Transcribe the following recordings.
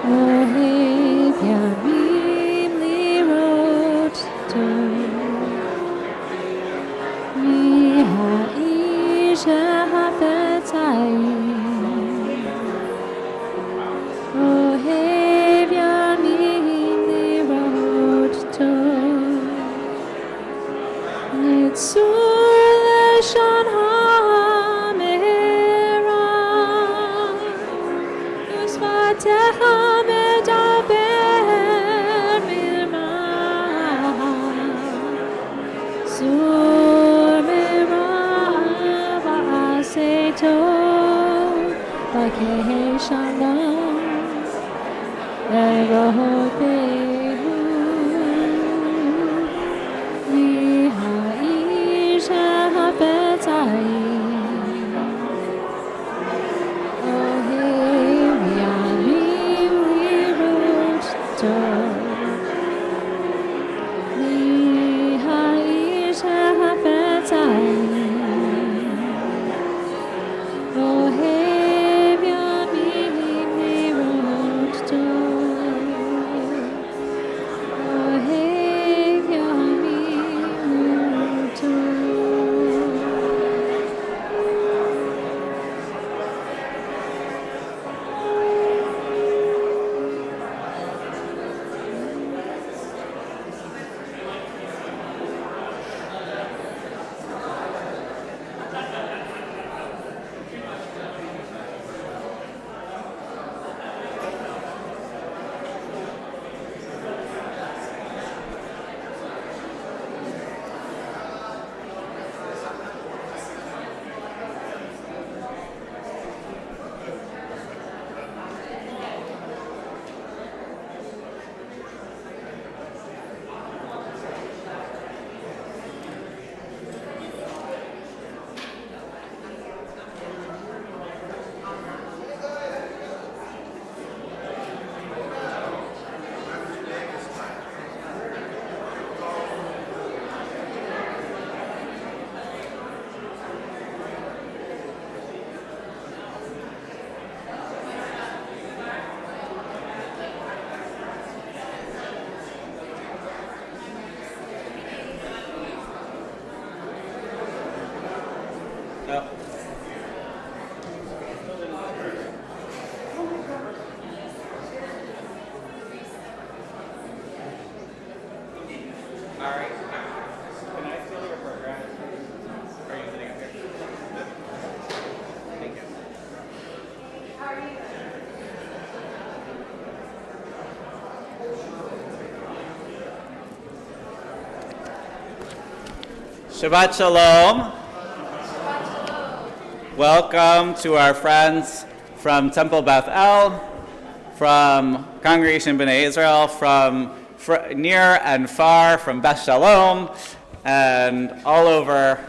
Oheb Yamim Sorry. Can I steal your program? Are you sitting up here? Thank you. How are you? Shabbat Shalom. Shabbat Shalom. Welcome to our friends from Temple Beth El, from Congregation Bnai Israel, from near and far, from Beth Shalom, and all over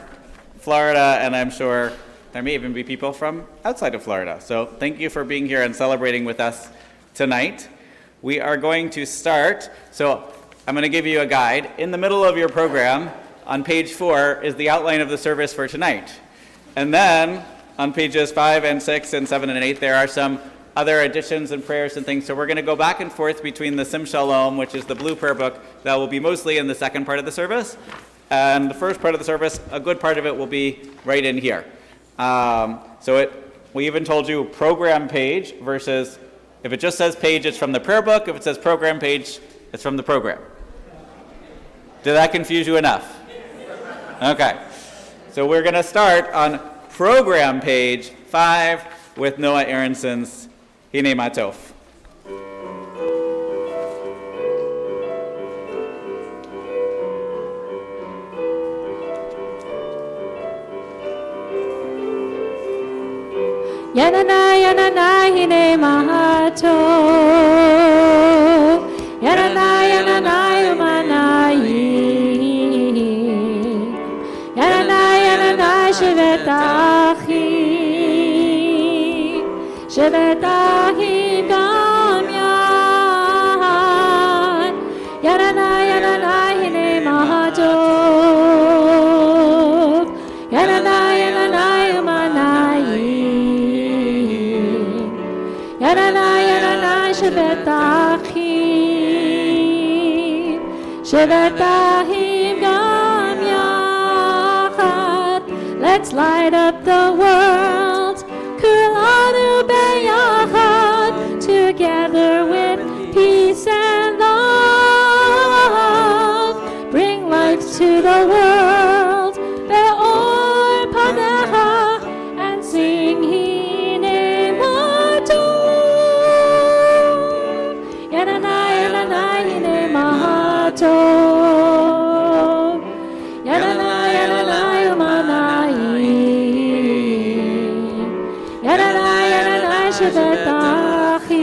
Florida, and I'm sure there may even be people from outside of Florida. So thank you for being here and celebrating with us tonight. We are going to start, so I'm going to give you a guide. In the middle of your program, on page 4, is the outline of the service for tonight. And then on pages 5 and 6 and 7 and 8, there are some other additions and prayers and things. So we're going to go back and forth between the Sim Shalom, which is the blue prayer book, that will be mostly in the second part of the service. And the first part of the service, a good part of it will be right in here. We even told you program page versus, if it just says page, it's from the prayer book. If it says program page, it's from the program. Did that confuse you enough? Okay. So we're going to start on program page 5 with Noah Aronson's Hine Matov. Yananai, Yananai, Hine Matov. Yananai, Yananai, Umanai. Yananai, Yananai, Shevet Achim. Shevet Achim Gam Yad. Yananai, Yananai, Hine Matov. Yananai, Yananai, Umanai. Yananai, Yananai, Shevet Achim. Shevet Achim Gam Yad. Let's light up the world. Kulanu beyachad, together with peace and love. Bring light to the world, be'or panecha, and sing Hine Matov. Yananai, Yananai, Hine Matov. Yananai, Yananai, Umanai. Yananai, Yananai, Shevet Achim.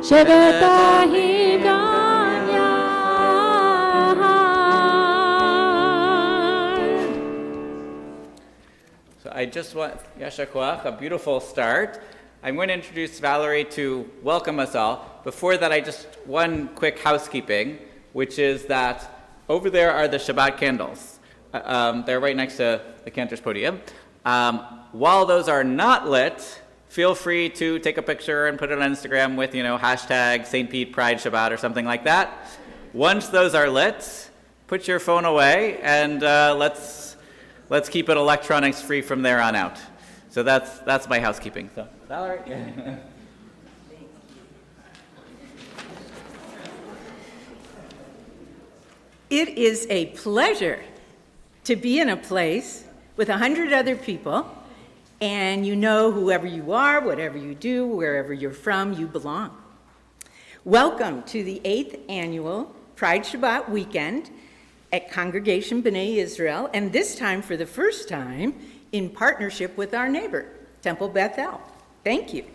Shevet Achim Gam Yad. So I just want, Yasher Koach, a beautiful start. I'm going to introduce Valerie to welcome us all. Before that, one quick housekeeping, which is that over there are the Shabbat candles. They're right next to the cantor's podium. While those are not lit, feel free to take a picture and put it on Instagram with, hashtag St. Pete Pride Shabbat or something like that. Once those are lit, put your phone away and let's keep it electronics free from there on out. So that's my housekeeping. So Valerie. It is a pleasure to be in a place with 100 other people, and whoever you are, whatever you do, wherever you're from, you belong. Welcome to the 8th annual Pride Shabbat weekend at Congregation Bnai Israel, and this time for the first time in partnership with our neighbor, Temple Beth El. Thank you.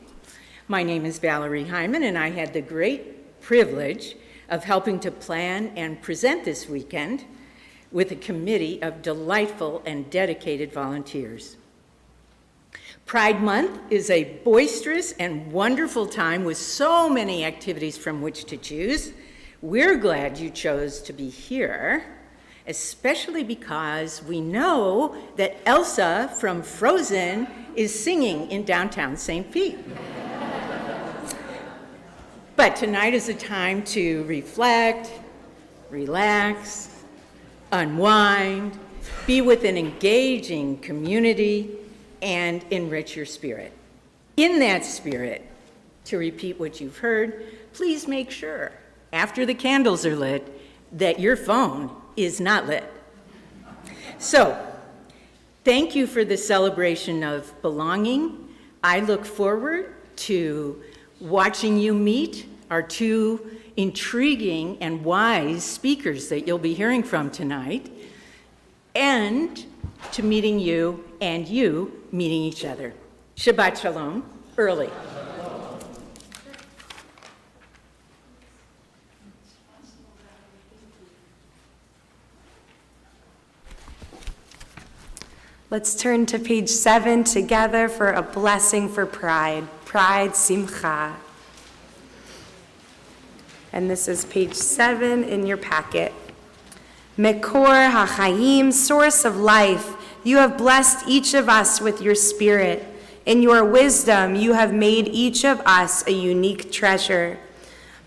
My name is Valerie Hyman, and I had the great privilege of helping to plan and present this weekend with a committee of delightful and dedicated volunteers. Pride Month is a boisterous and wonderful time with so many activities from which to choose. We're glad you chose to be here, especially because we know that Elsa from Frozen is singing in downtown St. Pete. But tonight is a time to reflect, relax, unwind, be with an engaging community, and enrich your spirit. In that spirit, to repeat what you've heard, please make sure, after the candles are lit, that your phone is not lit. So, thank you for the celebration of belonging. I look forward to watching you meet our two intriguing and wise speakers that you'll be hearing from tonight, and to meeting you and you meeting each other. Shabbat Shalom, early. Let's turn to page 7 together for a blessing for pride. Pride, simcha. And this is page 7 in your packet. Mekor HaChaim, source of life, you have blessed each of us with your spirit. In your wisdom, you have made each of us a unique treasure.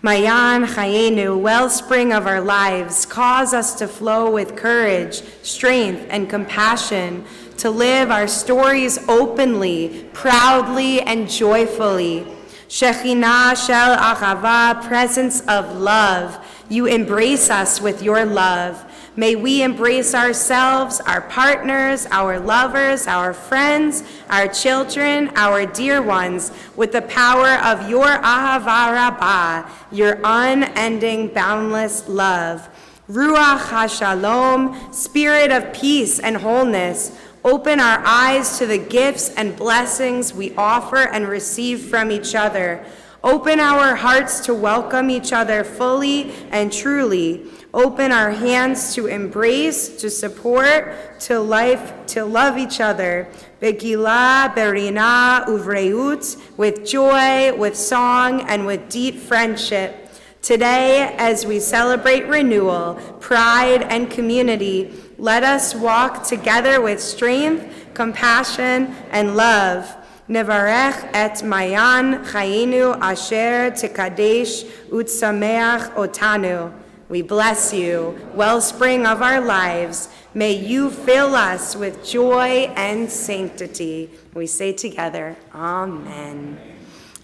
Mayan Chayenu, wellspring of our lives, cause us to flow with courage, strength, and compassion, to live our stories openly, proudly, and joyfully. Shekhinah Shel Achava, presence of love, you embrace us with your love. May we embrace ourselves, our partners, our lovers, our friends, our children, our dear ones, with the power of your Ahava Rabbah, your unending, boundless love. Ruach HaShalom, spirit of peace and wholeness, open our eyes to the gifts and blessings we offer and receive from each other. Open our hearts to welcome each other fully and truly. Open our hands to embrace, to support, to love each other. Begila, berina, uvreut, with joy, with song, and with deep friendship. Today, as we celebrate renewal, pride, and community, let us walk together with strength, compassion, and love. Nevarech et Mayan Chayenu asher tekadesh utsameach otanu. We bless you, wellspring of our lives. May you fill us with joy and sanctity. We say together, Amen.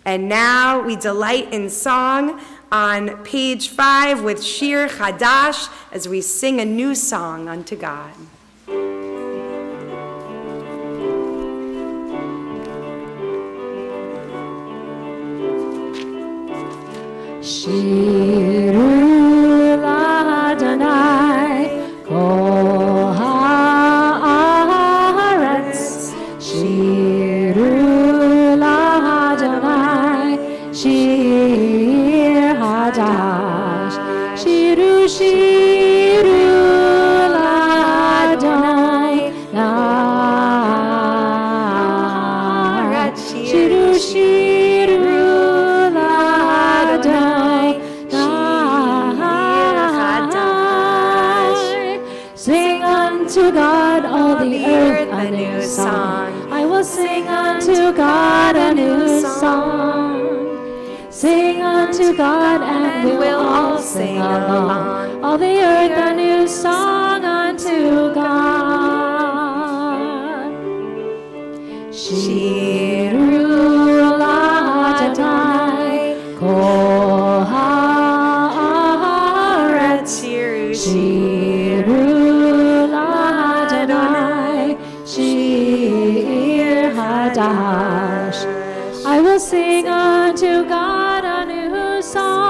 And now we delight in song on page 5 with Shir Chadash as we sing a new song unto God. Shiru l'Adonai kol haaretz. Shiru l'Adonai shir hadash. Shiru shiru l'Adonai na'aretz. Shiru shiru sing unto God, all the earth, a new song. I will sing unto God a new song. Sing unto God, and we'll all sing along. All the earth, a new song unto God. Shiru l'Adonai kol haaretz. Shiru l'Adonai shir hadash. I will sing unto God a new song.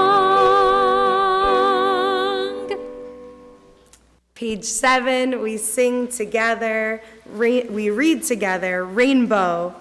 Page 7, we sing together, we read together, Rainbow.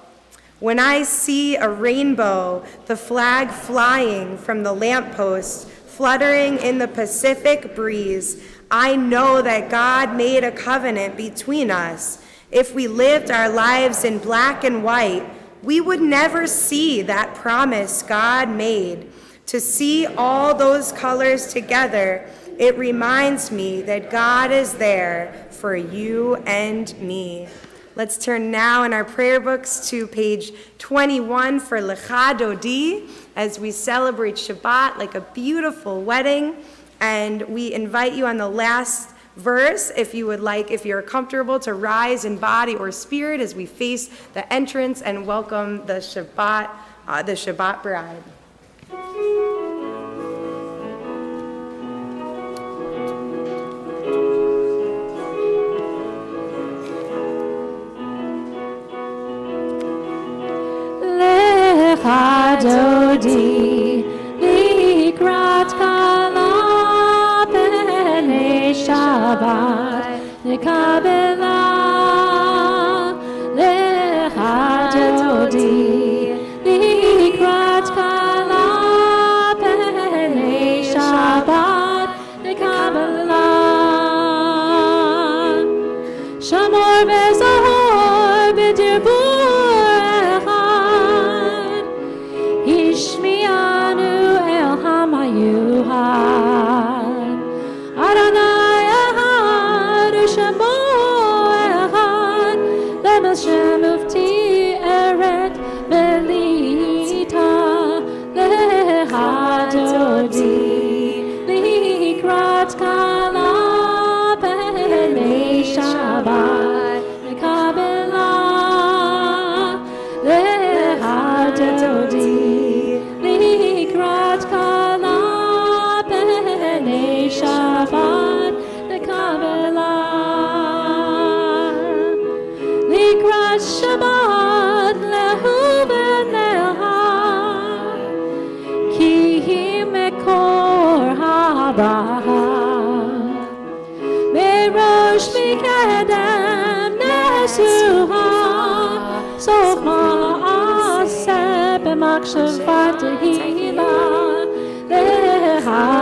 When I see a rainbow, the flag flying from the lamppost, fluttering in the Pacific breeze, I know that God made a covenant between us. If we lived our lives in black and white, we would never see that promise God made. To see all those colors together, it reminds me that God is there for you and me. Let's turn now in our prayer books to page 21 for Lecha Dodi as we celebrate Shabbat like a beautiful wedding. And we invite you on the last verse, if you would like, if you're comfortable, to rise in body or spirit as we face the entrance and welcome the Shabbat bride. הדודי לקראת כלה פני שבת נקבלה הדודי לקראת כלה פני שבת נקבלה שמור וזהור בדיבור אחד השמיענו אל המיוחד אדוני אחד ושמו אחד למשם ופתיערת בליטה להדודי לקראת כלה פני שבת נקבלה להדודי לקראת כלה פני שבת נקבלה לקראת שבת להו ונלהב כי היא מקור הבהר מראש מקדם נשואה סוף מעשה במחשבה תהילה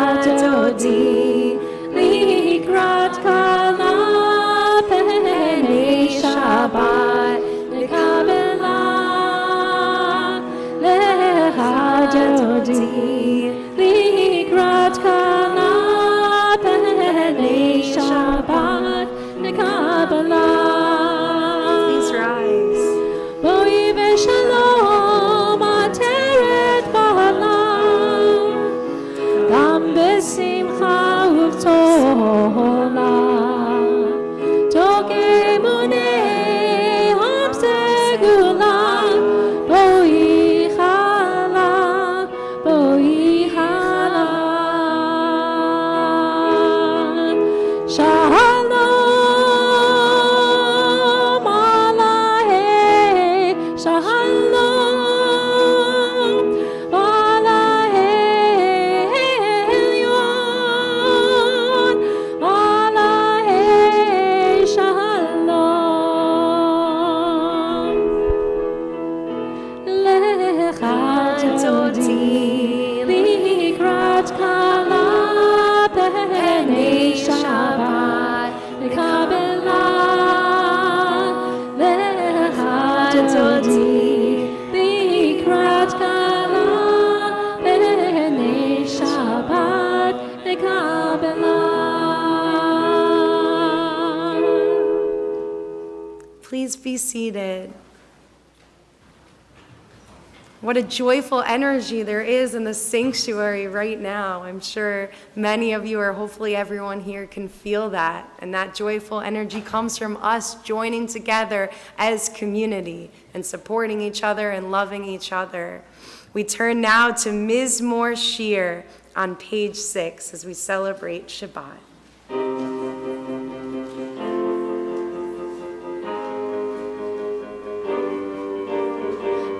להדודי לקראת כלה פני שבת נקבלה להדודי לקראת כלה פני שבת נקבלה Please rise. בואי ושלום עטרת בעולם גם בשמחה ובתולה תוך אמוני המסגולה בואי חלה בואי חלה שלום עליי שלום עליי עליון עליי שלום לך דודי לקראת כלה פני שבת נקבלה לך דודי לקראת כלה פני שבת נקבלה Please be seated. What a joyful energy there is in the sanctuary right now. I'm sure many of you, or hopefully everyone here, can feel that. And that joyful energy comes from us joining together as community and supporting each other and loving each other. We turn now to Mizmor Shir on page 6 as we celebrate Shabbat.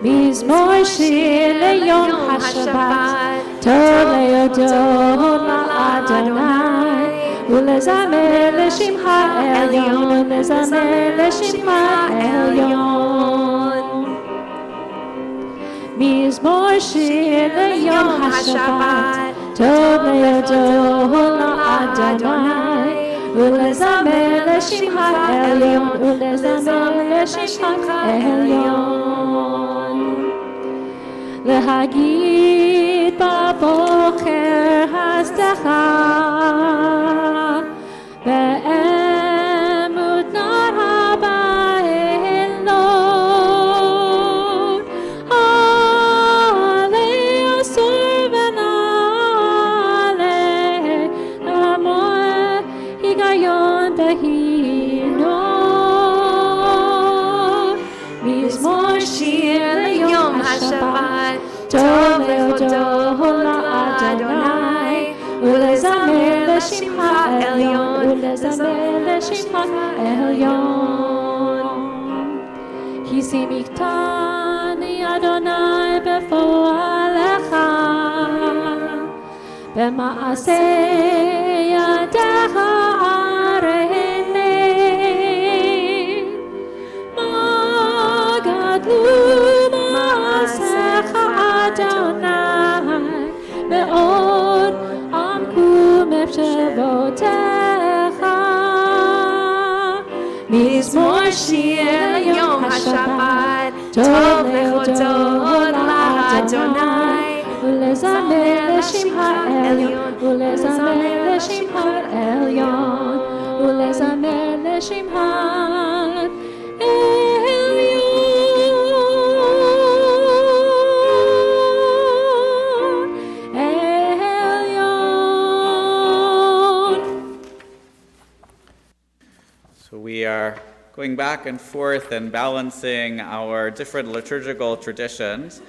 מזמור שיר ליום השבת, טוב להודות לאדוני, ולזמר לשמך העליון, לזמר לשמך העליון. מזמור שיר ליום השבת, טוב להודות לאדוני, ולזמר לשמך העליון, ולזמר לשמך העליון. להגיד בבוקר הצדקה, באמות נערה באלון, עלי אסור ונעלה, למועד היגיון בהינון. מזמור שיר ליום השבת, טוב להודות לאדוני, ולזמר לשמך העליון, ולזמר לשמך העליון. כי שימחתני אדוני בפועל במעשה ידיך אראני. מה גדלו מעשיך אדוני, מאוד עמקו מחשבותיך. מזמור שיר יום השבת, טוב להודות לאדוני, ולזמר לשם העליון, ולזמר לשם העליון, ולזמר לשם העליון. So we are going back and forth and balancing our different liturgical traditions.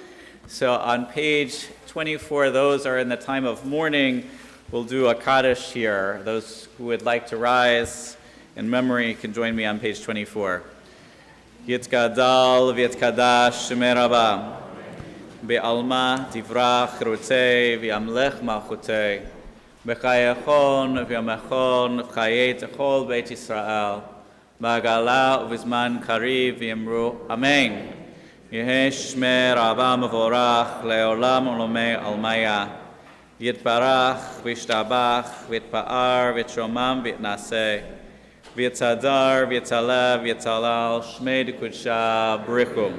So on page 24, those are in the time of mourning. We'll do a Kaddish here. Those who would like to rise in memory can join me on page 24. Yitkadal v'yitkadash shemei Rabba, be'alma tivrach rutei v'yamlech malchutei, b'chayechon v'yamechon v'chayei techol beit Yisrael, b'agala u'vizman kariv v'yamru Amen. Yehi shmei Rabba mevorach le'olam u'lomei almaya, yitbarach v'yishtabach v'yitpa'ar v'yitshomam v'yitnaseh, v'yitzadar v'yitzalev v'yitzalal shmei d'kudsha b'richum,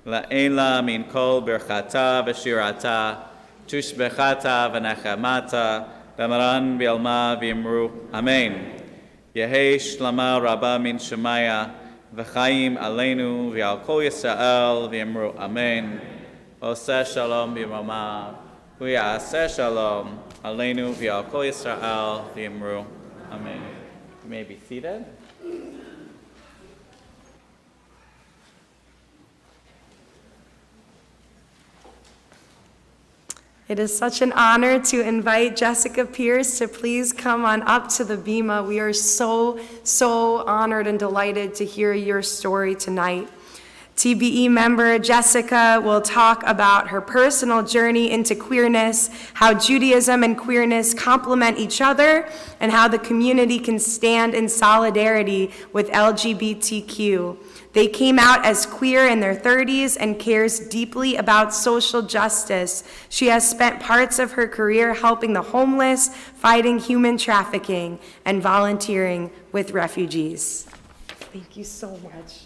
la'ela min kol birchata v'shirata, tushbechata v'nechamata, b'maran v'yalma v'yimru Amen. Yehi shlama Rabba min shemaya, v'chaim aleinu v'al kol Yisrael v'yimru Amen. Oseh shalom b'yamama, v'yaseh shalom aleinu v'al kol Yisrael v'yimru Amen. You may be seated. It is such an honor to invite Jessica Pierce to please come on up to the Bima. We are so honored and delighted to hear your story tonight. TBE member Jessica will talk about her personal journey into queerness, how Judaism and queerness complement each other, and how the community can stand in solidarity with LGBTQ. They came out as queer in their 30s and cares deeply about social justice. She has spent parts of her career helping the homeless, fighting human trafficking, and volunteering with refugees. Thank you so much.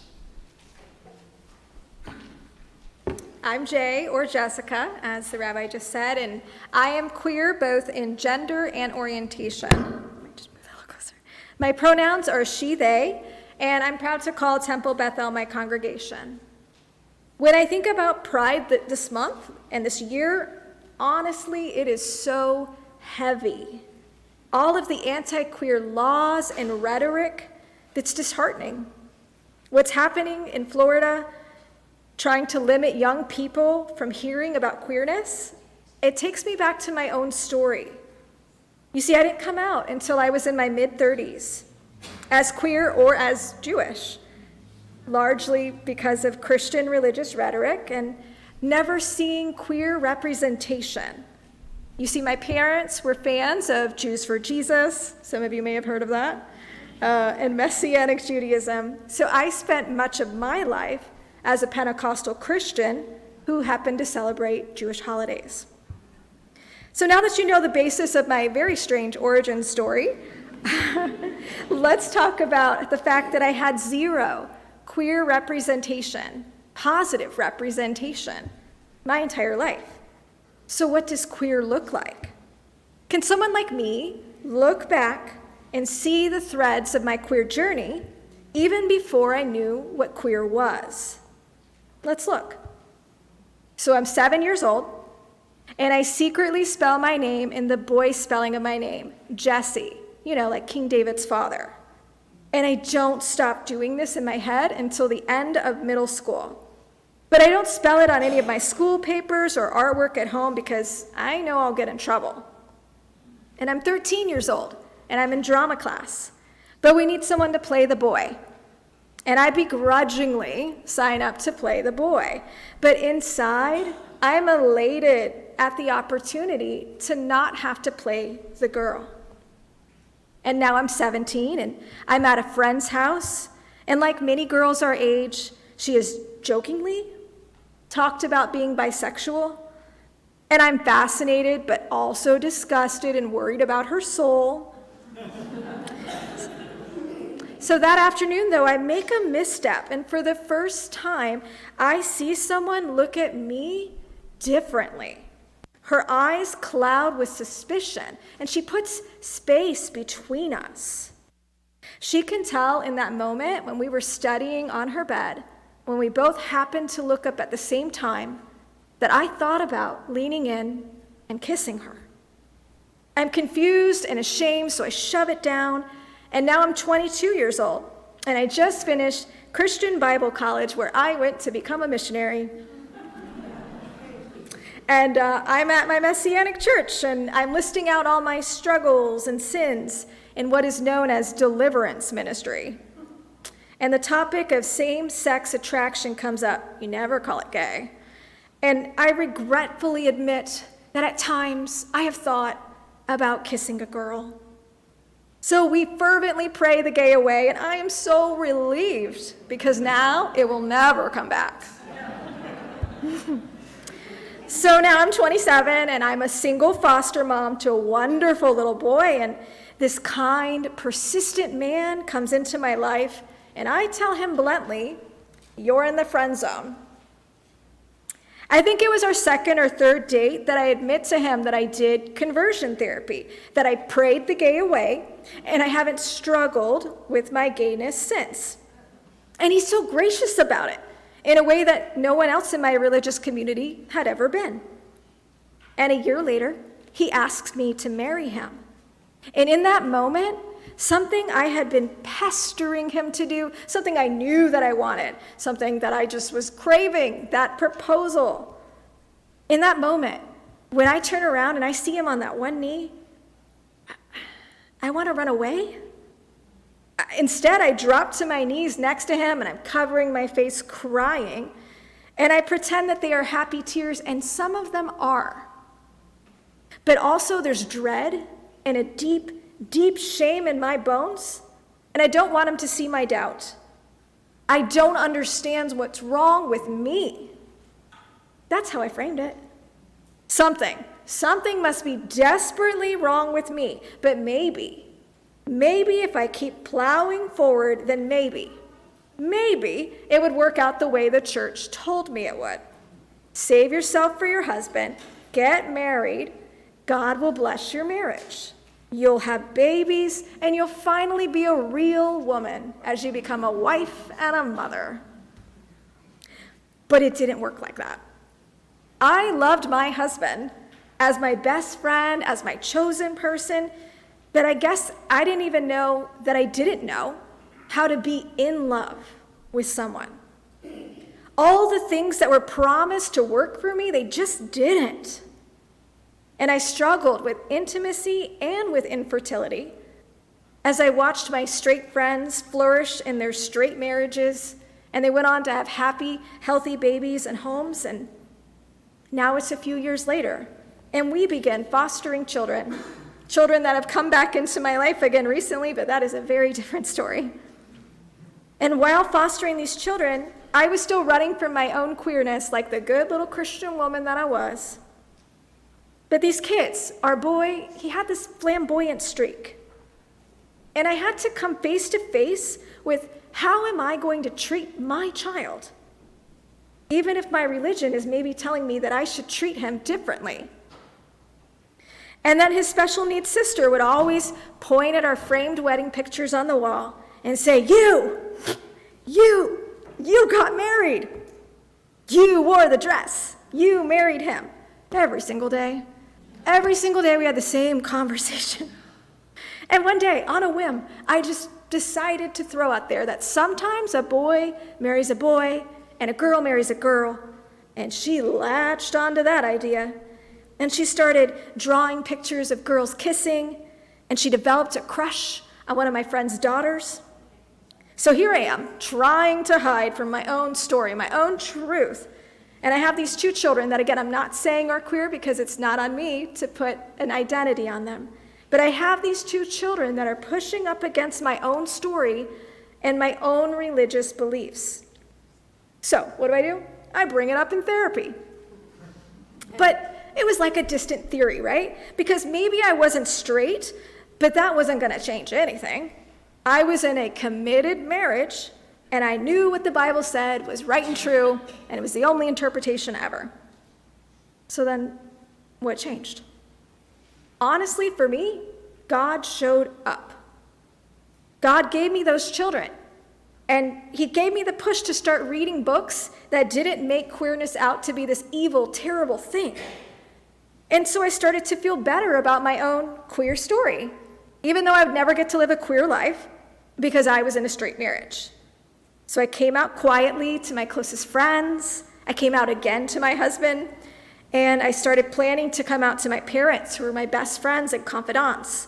I'm Jay, or Jessica, as the rabbi just said, and I am queer both in gender and orientation. Let me just move that a little closer. My pronouns are she, they, and I'm proud to call Temple Bethel my congregation. When I think about Pride this month and this year, honestly, it is so heavy. All of the anti-queer laws and rhetoric that's disheartening. What's happening in Florida, trying to limit young people from hearing about queerness, it takes me back to my own story. You see, I didn't come out until I was in my mid-30s, as queer or as Jewish, largely because of Christian religious rhetoric and never seeing queer representation. You see, my parents were fans of Jews for Jesus, some of you may have heard of that, and Messianic Judaism, so I spent much of my life as a Pentecostal Christian who happened to celebrate Jewish holidays. So now that you know the basis of my very strange origin story, let's talk about the fact that I had zero queer representation, positive representation, my entire life. So what does queer look like? Can someone like me look back and see the threads of my queer journey even before I knew what queer was? Let's look. So I'm 7 years old, and I secretly spell my name in the boy spelling of my name, Jesse, like King David's father. And I don't stop doing this in my head until the end of middle school. But I don't spell it on any of my school papers or artwork at home because I know I'll get in trouble. And I'm 13 years old, and I'm in drama class. But we need someone to play the boy. And I begrudgingly sign up to play the boy. But inside, I'm elated at the opportunity to not have to play the girl. And now I'm 17 and I'm at a friend's house, and like many girls our age, she has jokingly talked about being bisexual, and I'm fascinated but also disgusted and worried about her soul. So that afternoon, though, I make a misstep, and for the first time, I see someone look at me differently. Her eyes cloud with suspicion, and she puts space between us. She can tell in that moment when we were studying on her bed, when we both happened to look up at the same time, that I thought about leaning in and kissing her. I'm confused and ashamed, so I shove it down. And now I'm 22 years old, and I just finished Christian Bible College, where I went to become a missionary. And I'm at my Messianic church, and I'm listing out all my struggles and sins in what is known as deliverance ministry. And the topic of same-sex attraction comes up. You never call it gay. And I regretfully admit that at times I have thought about kissing a girl. So we fervently pray the gay away, and I am so relieved because now it will never come back. So now I'm 27, and I'm a single foster mom to a wonderful little boy, and this kind, persistent man comes into my life, and I tell him bluntly, "You're in the friend zone." I think it was our second or third date that I admit to him that I did conversion therapy, that I prayed the gay away, and I haven't struggled with my gayness since. And he's so gracious about it, in a way that no one else in my religious community had ever been. And a year later, he asks me to marry him. And in that moment, something I had been pestering him to do, something I knew that I wanted, something that I just was craving, that proposal. In that moment, when I turn around and I see him on that one knee, I want to run away. Instead, I drop to my knees next to him, and I'm covering my face crying, and I pretend that they are happy tears, and some of them are. But also there's dread and a deep, deep shame in my bones, and I don't want him to see my doubt. I don't understand what's wrong with me. That's how I framed it. Something must be desperately wrong with me, but maybe if I keep plowing forward, then maybe it would work out the way the church told me it would. Save yourself for your husband, get married, God will bless your marriage. You'll have babies, and you'll finally be a real woman as you become a wife and a mother. But it didn't work like that. I loved my husband as my best friend, as my chosen person, but I guess I didn't even know that I didn't know how to be in love with someone. All the things that were promised to work for me, they just didn't. And I struggled with intimacy and with infertility as I watched my straight friends flourish in their straight marriages, and they went on to have happy, healthy babies and homes. And now it's a few years later, and we began fostering children that have come back into my life again recently, but that is a very different story. And while fostering these children, I was still running from my own queerness like the good little Christian woman that I was. But these kids, our boy, he had this flamboyant streak. And I had to come face to face with, how am I going to treat my child? Even if my religion is maybe telling me that I should treat him differently. And then his special needs sister would always point at our framed wedding pictures on the wall and say, you got married. You wore the dress. You married him. Every single day. Every single day we had the same conversation. And one day, on a whim, I just decided to throw out there that sometimes a boy marries a boy and a girl marries a girl. And she latched onto that idea. And she started drawing pictures of girls kissing, and she developed a crush on one of my friend's daughters. So here I am, trying to hide from my own story, my own truth. And I have these 2 children that, again, I'm not saying are queer because it's not on me to put an identity on them. But I have these 2 children that are pushing up against my own story and my own religious beliefs. So what do? I bring it up in therapy. But it was like a distant theory, right? Because maybe I wasn't straight, but that wasn't going to change anything. I was in a committed marriage, and I knew what the Bible said was right and true, and it was the only interpretation ever. So then, what changed? Honestly, for me, God showed up. God gave me those children, and he gave me the push to start reading books that didn't make queerness out to be this evil, terrible thing. And so I started to feel better about my own queer story, even though I would never get to live a queer life because I was in a straight marriage. So I came out quietly to my closest friends. I came out again to my husband, and I started planning to come out to my parents, who were my best friends and confidants.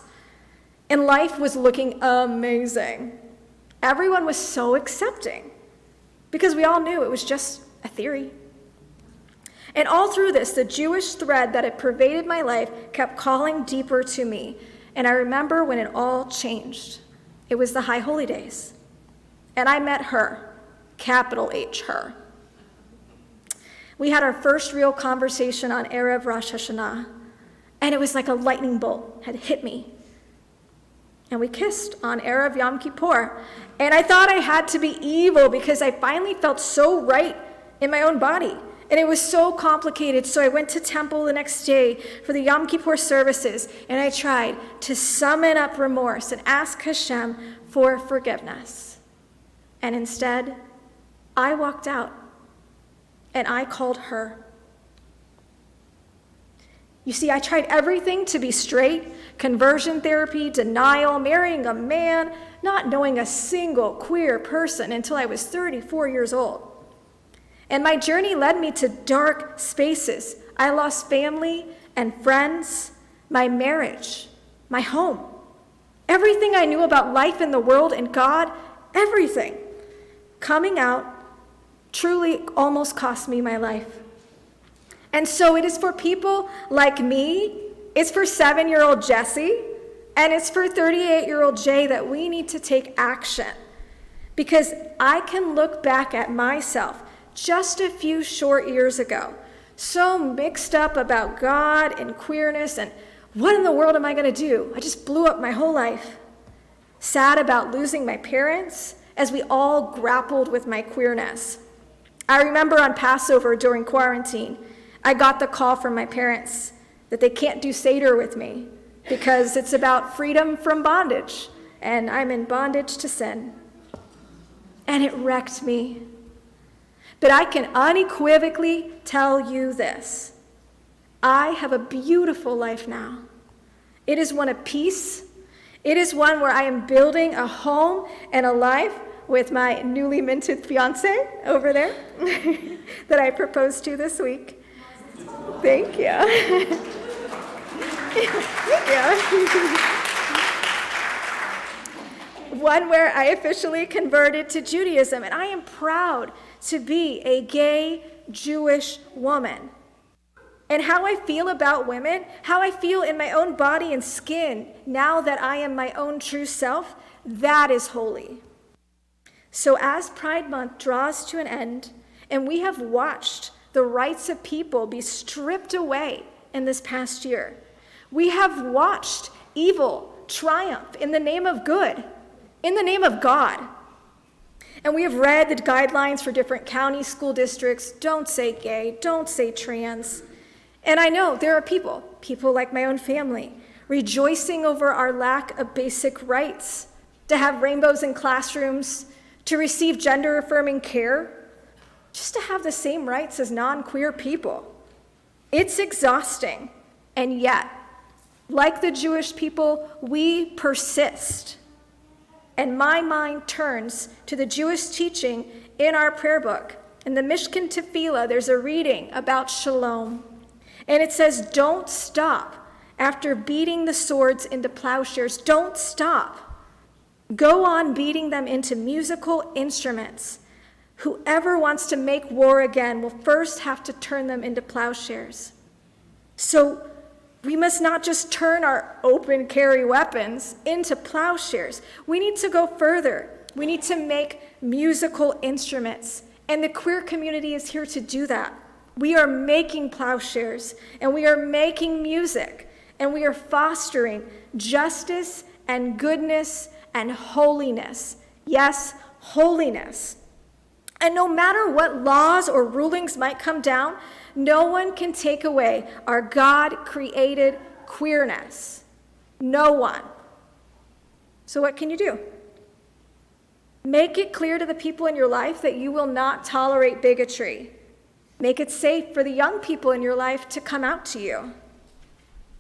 And life was looking amazing. Everyone was so accepting because we all knew it was just a theory. And all through this, the Jewish thread that had pervaded my life kept calling deeper to me. And I remember when it all changed. It was the High Holy Days. And I met her, capital H, her. We had our first real conversation on Erev Rosh Hashanah, and it was like a lightning bolt had hit me. And we kissed on Erev Yom Kippur, and I thought I had to be evil because I finally felt so right in my own body. And it was so complicated, so I went to temple the next day for the Yom Kippur services, and I tried to summon up remorse and ask Hashem for forgiveness. And instead, I walked out, and I called her. You see, I tried everything to be straight: conversion therapy, denial, marrying a man, not knowing a single queer person until I was 34 years old. And my journey led me to dark spaces. I lost family and friends, my marriage, my home, everything I knew about life in the world and God, everything. Coming out truly almost cost me my life. And so it is for people like me, it's for 7-year-old Jessie, and it's for 38-year-old Jay that we need to take action. Because I can look back at myself just a few short years ago, so mixed up about God and queerness and what in the world am I going to do? I just blew up my whole life. Sad about losing my parents as we all grappled with my queerness. I remember on Passover during quarantine, I got the call from my parents that they can't do Seder with me because it's about freedom from bondage, and I'm in bondage to sin. And it wrecked me. But I can unequivocally tell you this: I have a beautiful life now. It is one of peace. It is one where I am building a home and a life with my newly minted fiance over there that I proposed to this week. Thank you. Thank you. One where I officially converted to Judaism, and I am proud to be a gay Jewish woman. And how I feel about women, how I feel in my own body and skin now that I am my own true self, that is holy. So as Pride Month draws to an end, and we have watched the rights of people be stripped away in this past year, we have watched evil triumph in the name of good, in the name of God. And we have read the guidelines for different county school districts: don't say gay, don't say trans. And I know there are people like my own family, rejoicing over our lack of basic rights, to have rainbows in classrooms, to receive gender-affirming care, just to have the same rights as non-queer people. It's exhausting, and yet, like the Jewish people, we persist. And my mind turns to the Jewish teaching in our prayer book. In the Mishkan Tefillah, there's a reading about shalom. And it says, don't stop after beating the swords into plowshares. Don't stop. Go on beating them into musical instruments. Whoever wants to make war again will first have to turn them into plowshares. So we must not just turn our open carry weapons into plowshares. We need to go further. We need to make musical instruments. And the queer community is here to do that. We are making plowshares, and we are making music, and we are fostering justice and goodness and holiness. Yes, holiness. And no matter what laws or rulings might come down, no one can take away our God-created queerness. No one. So what can you do? Make it clear to the people in your life that you will not tolerate bigotry. Make it safe for the young people in your life to come out to you.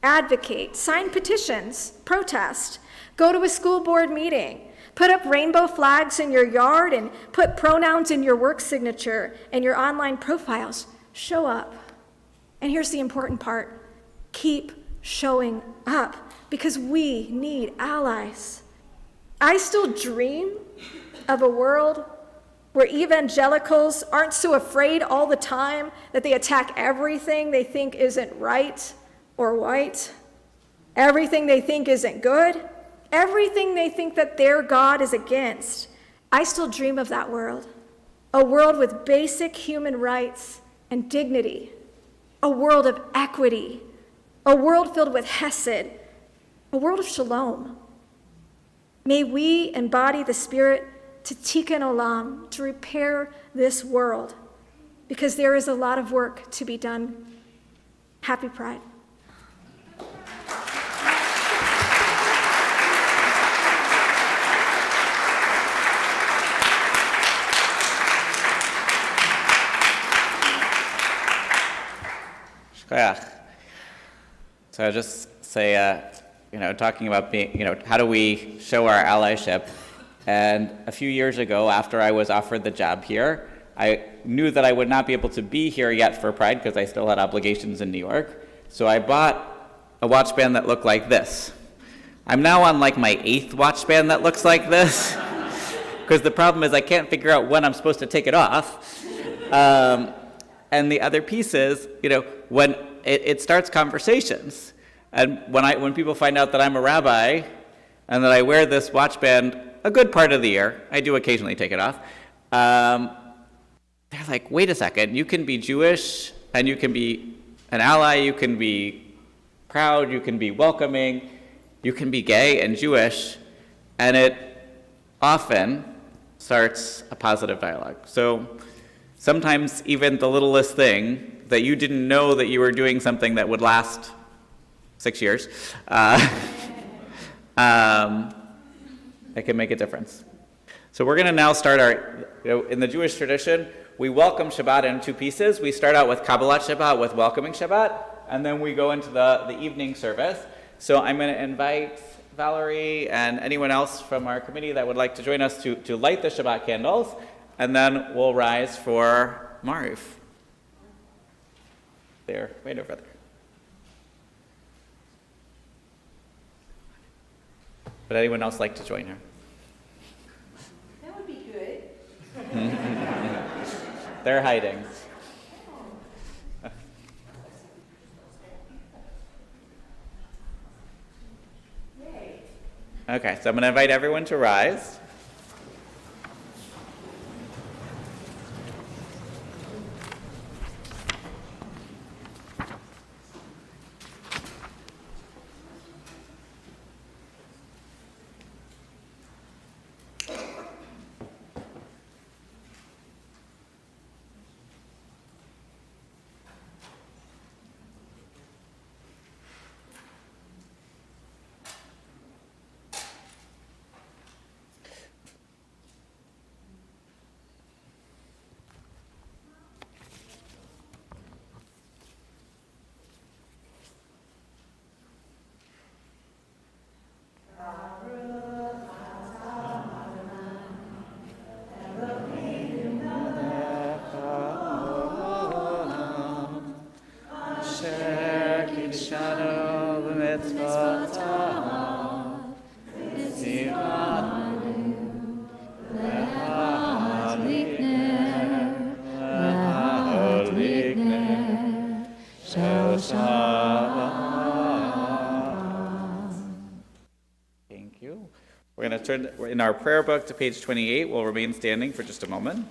Advocate, sign petitions, protest, go to a school board meeting, put up rainbow flags in your yard, and put pronouns in your work signature and your online profiles. Show up. And here's the important part. Keep showing up, because we need allies. I still dream of a world where evangelicals aren't so afraid all the time that they attack everything they think isn't right or white, everything they think isn't good, everything they think that their God is against. I still dream of that world, a world with basic human rights and dignity, a world of equity, a world filled with hesed, a world of shalom. May we embody the spirit to tikkun olam, to repair this world, because there is a lot of work to be done. Happy Pride. Shkoyach. So I'll just say, talking about being, how do we show our allyship? And a few years ago, after I was offered the job here, I knew that I would not be able to be here yet for Pride because I still had obligations in New York. So I bought a watch band that looked like this. I'm now on like my 8th watch band that looks like this, because the problem is I can't figure out when I'm supposed to take it off. And the other piece is, when it starts conversations. And when people find out that I'm a rabbi and that I wear this watch band a good part of the year, I do occasionally take it off, they're like, wait a second, you can be Jewish and you can be an ally, you can be proud, you can be welcoming, you can be gay and Jewish, and it often starts a positive dialogue. So sometimes even the littlest thing that you didn't know that you were doing something that would last 6 years, it can make a difference. So we're going to now start in the Jewish tradition, we welcome Shabbat in 2 pieces. We start out with Kabbalat Shabbat, with welcoming Shabbat, and then we go into the evening service. So I'm going to invite Valerie and anyone else from our committee that would like to join us to light the Shabbat candles, and then we'll rise for Marif. There, right over there. Would anyone else like to join her? That would be good. They're hiding. Okay, so I'm going to invite everyone to rise. We're going to turn in our prayer book to page 28. We'll remain standing for just a moment.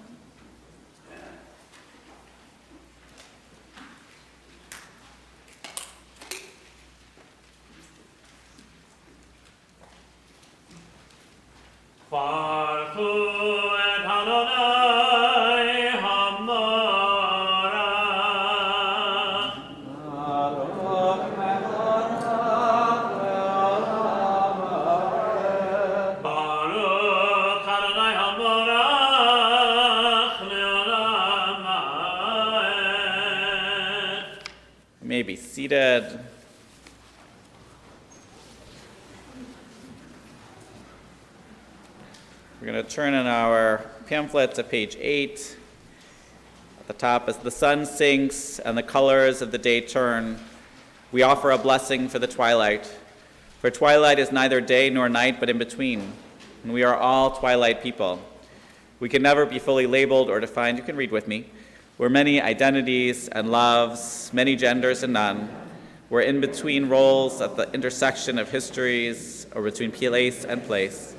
You may be seated. We're going to turn in our pamphlet to page 8. At the top, as the sun sinks and the colors of the day turn, we offer a blessing for the twilight. For twilight is neither day nor night, but in between, and we are all twilight people. We can never be fully labeled or defined. You can read with me. We're many identities and loves, many genders and none. We're in between roles at the intersection of histories, or between place and place.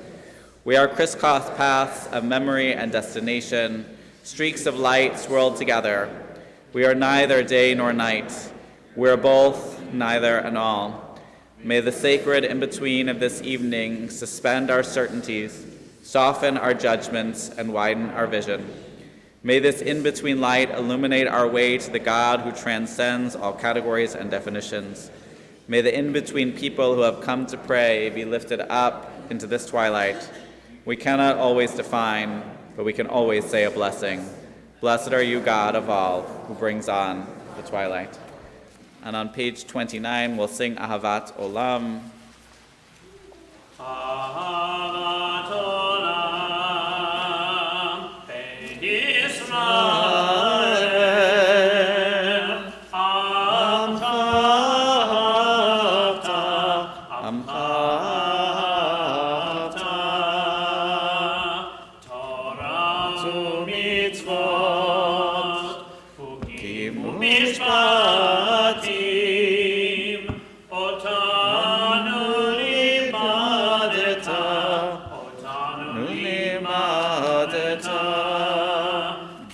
We are crisscross paths of memory and destination, streaks of light swirled together. We are neither day nor night. We are both, neither, and all. May the sacred in-between of this evening suspend our certainties, soften our judgments, and widen our vision. May this in-between light illuminate our way to the God who transcends all categories and definitions. May the in-between people who have come to pray be lifted up into this twilight. We cannot always define, but we can always say a blessing. Blessed are you, God of all, who brings on the twilight. And on page 29, we'll sing Ahavat Olam. Ahavat Olam, Beit Yisrael, Amcha, Amcha, Torah u'mitzvot, Chukim u'mishpatim, Otanu limadeta,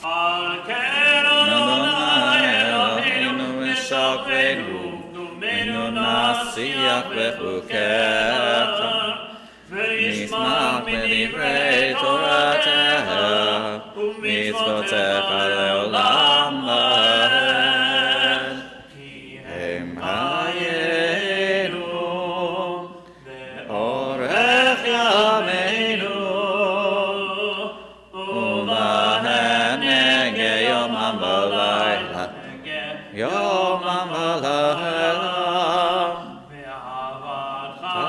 Al ken Adonai Eloheinu meshachenu, Numenu nasiach bechukecha, V'nishmach b'divrei Toratecha, U'mitzvotecha le'olam va'ed. Ki hem hayenu, Ve'orech yameinu, U'vahem nege yomam v'layla, Yomam v'layla, Ve'avatcha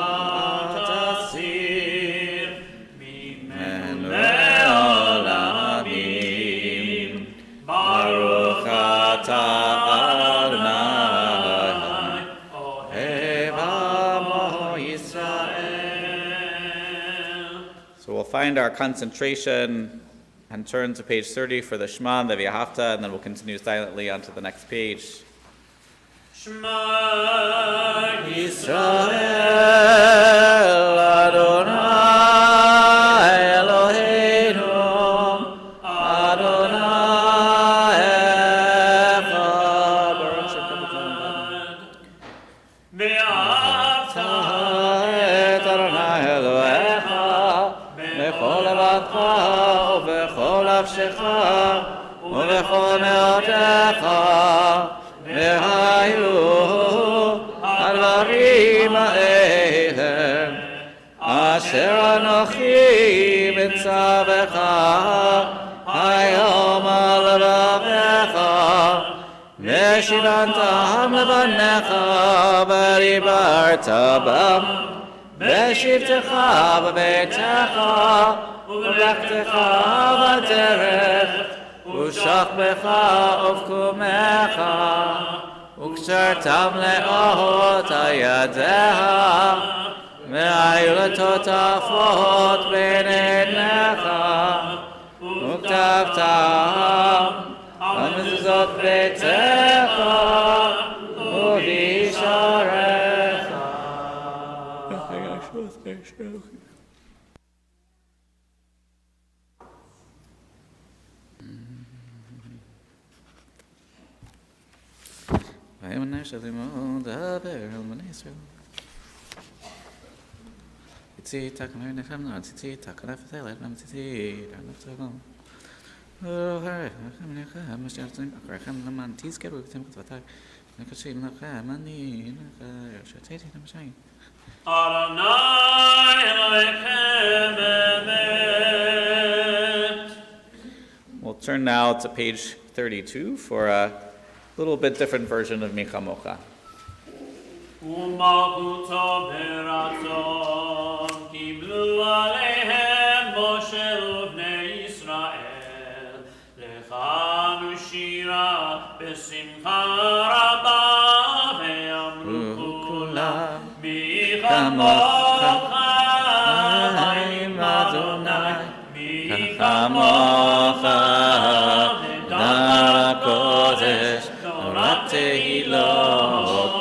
tasir, Mimenu le'olamim, Baruch atah Adonai, Ohev amo Yisrael. So we'll find our concentration and turn to page 30 for the Shema and the V'ahavta, and then we'll continue silently onto the next page. Shema Yisrael Adonai Eloheinu Adonai Echad. Baruch Shem Kavod Ve'ahavta et Adonai Elohecha b'chol levacha ובכל נפשך ובכל מאודך והיו הדברים האלה אשר אנוכי מצווך היום על לבבך ושילנתם לבניך ודיברת בם בשבתך בביתך ובלכתך בדרך ושכבך ובקומך וקשרתם לאות ידיה והיו לטוטפות בין עיניך וכתבתם על מזוזות ביתך ובשעריך. Adonai Elohim Emet. We'll turn now to page 32 for a little bit different version of Micha Mocha. ומלכותו ברצון קיבלו עליהם משה ובני ישראל לכנו שירה בשמחה רבה ואמרו כולם מי כמוך עם אדוני מי כמוך נדר הקודש תורת תהילות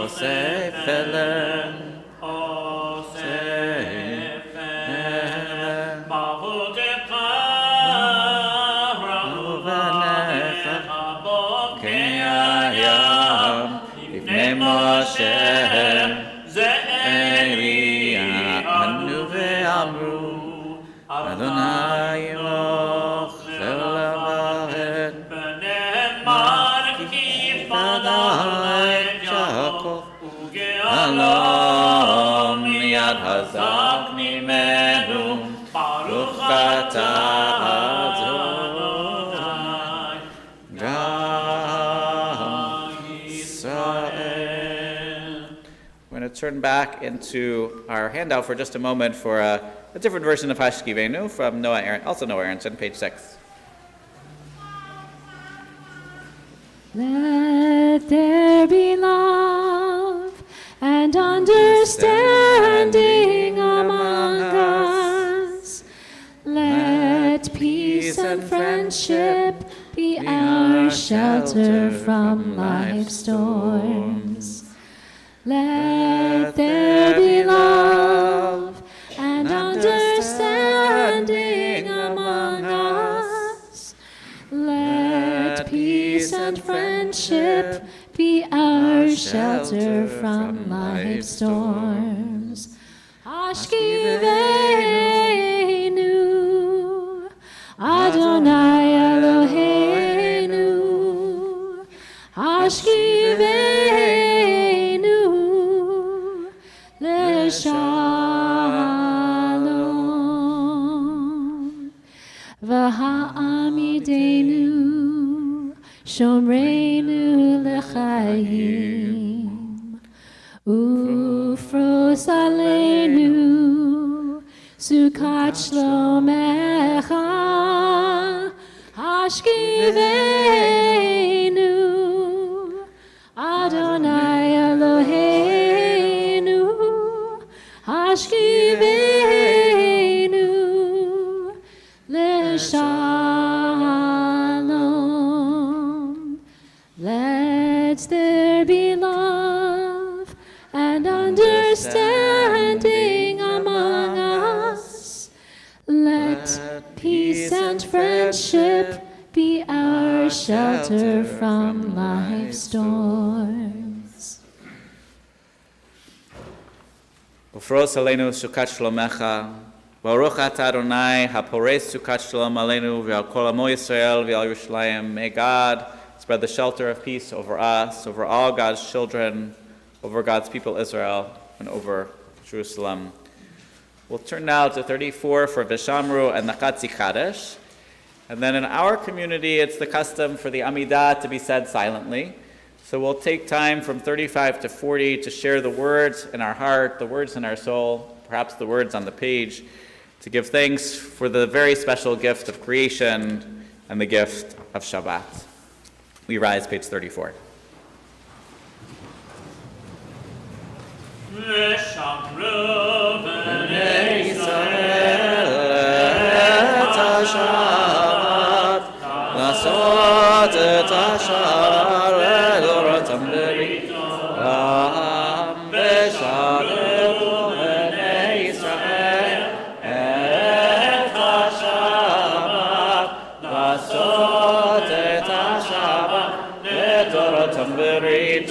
Osef Elen, Osef Elen, Mahutecha, Rahuvanecha, Bokei Hayam, Ifnei Moshe, Ze'eli Anu ve'amru, Adonai Yoch Le'olam B'nei Markif Adonai Yaakov Shalom Yad Hazak Mimenu Baruch Atah Adonai Gam Yisrael. We're going to turn back into our handout for just a moment for a different version of Hashkivenu from Noah Aronson, page 6. Let there be love and understanding among us. Let peace and friendship be our shelter from life's storms. Let there be love and understanding among us. Let peace and friendship be our shelter from life's storms. Hashkivenu, Adonai Eloheinu. Hashkivenu, Leshalom. V'ha'amidenu, Shomreinu lechayim, ufros aleinu, sukat shlomecha, hashkivenu, Adonai Eloheinu, hashkivenu, leshalom. Let there be love and understanding among us. Let peace and friendship be our shelter from life's storms. Ufros aleinu sukat shlomecha, Baruch atah Adonai hapores sukat shalom aleinu v'al kol amo Yisrael v'al Yerushalayim. May God spread the shelter of peace over us, over all God's children, over God's people Israel, and over Jerusalem. We'll turn now to 34 for Vishamru and Nachatzi Kadesh. And then in our community, it's the custom for the Amidah to be said silently. So we'll take time from 35 to 40 to share the words in our heart, the words in our soul, perhaps the words on the page, to give thanks for the very special gift of creation and the gift of Shabbat. We rise, page 34. ושמרו בני ישראל את השבת, לעשות את השבת לדורותם לריתם, ושמרו בני ישראל את השבת, לעשות את השבת לדורותם לריתם.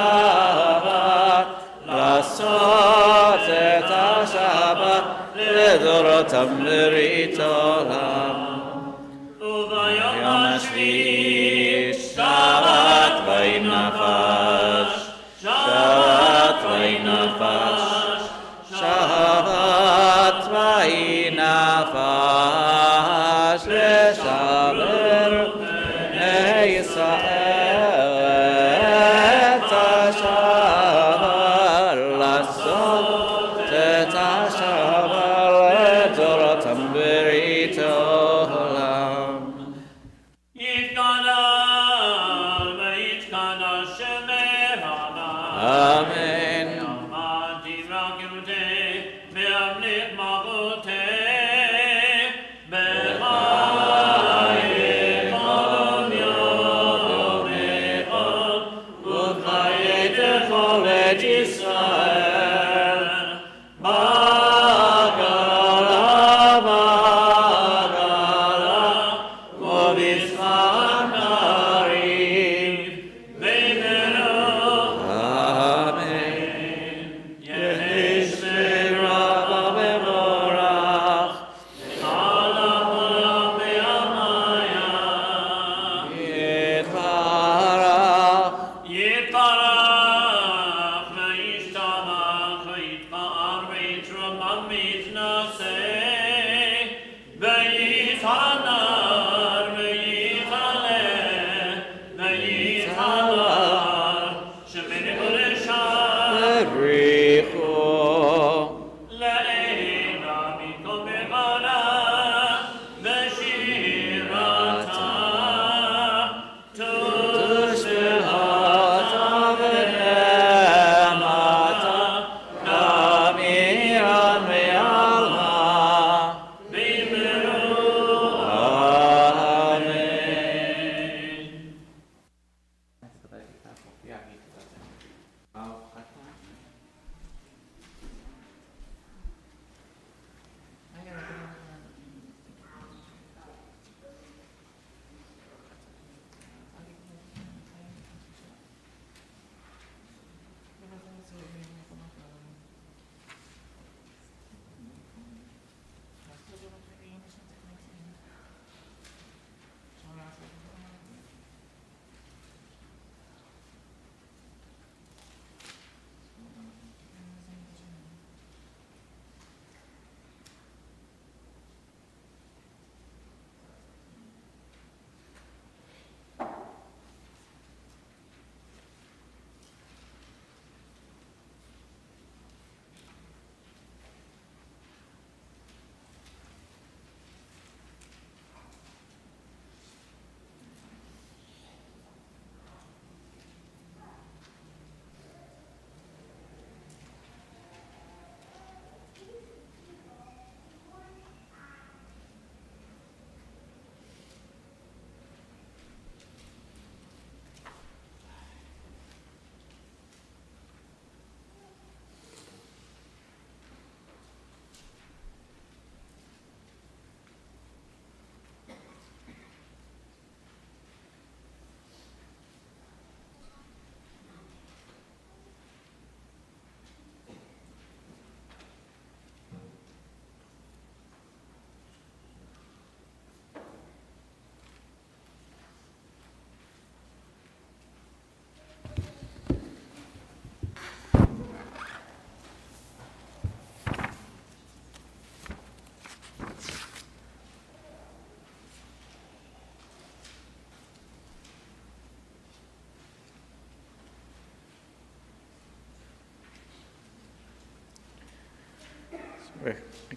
השבת, לעשות את השבת לדורותם ברית עולם. ביום השביעי שבת וינפש, שבת וינפש, שבת וינפש, לשבר בני ישראל את השבת, לעשות את השבת לדורותם ברית עולם. יתגדל ויתקדש שמך אמן. יעמד תברכותך בהמליך מלכותך בחיי כל יום אחד ובחיי כל בית ישראל בגלה ובזמן קריב במהרה אמן. יש מרבה ומבורך על המלך בימיה יתברך. יתברך וישתבח ויתפאר ויתרומם ויתנשא ויתהדר ויתהלל ויתהלל שמני קודשם בריחו לעילה מכל בגדה ושירתה תושבעתה ונאמתה אמירן ועלמה במהרה אמן.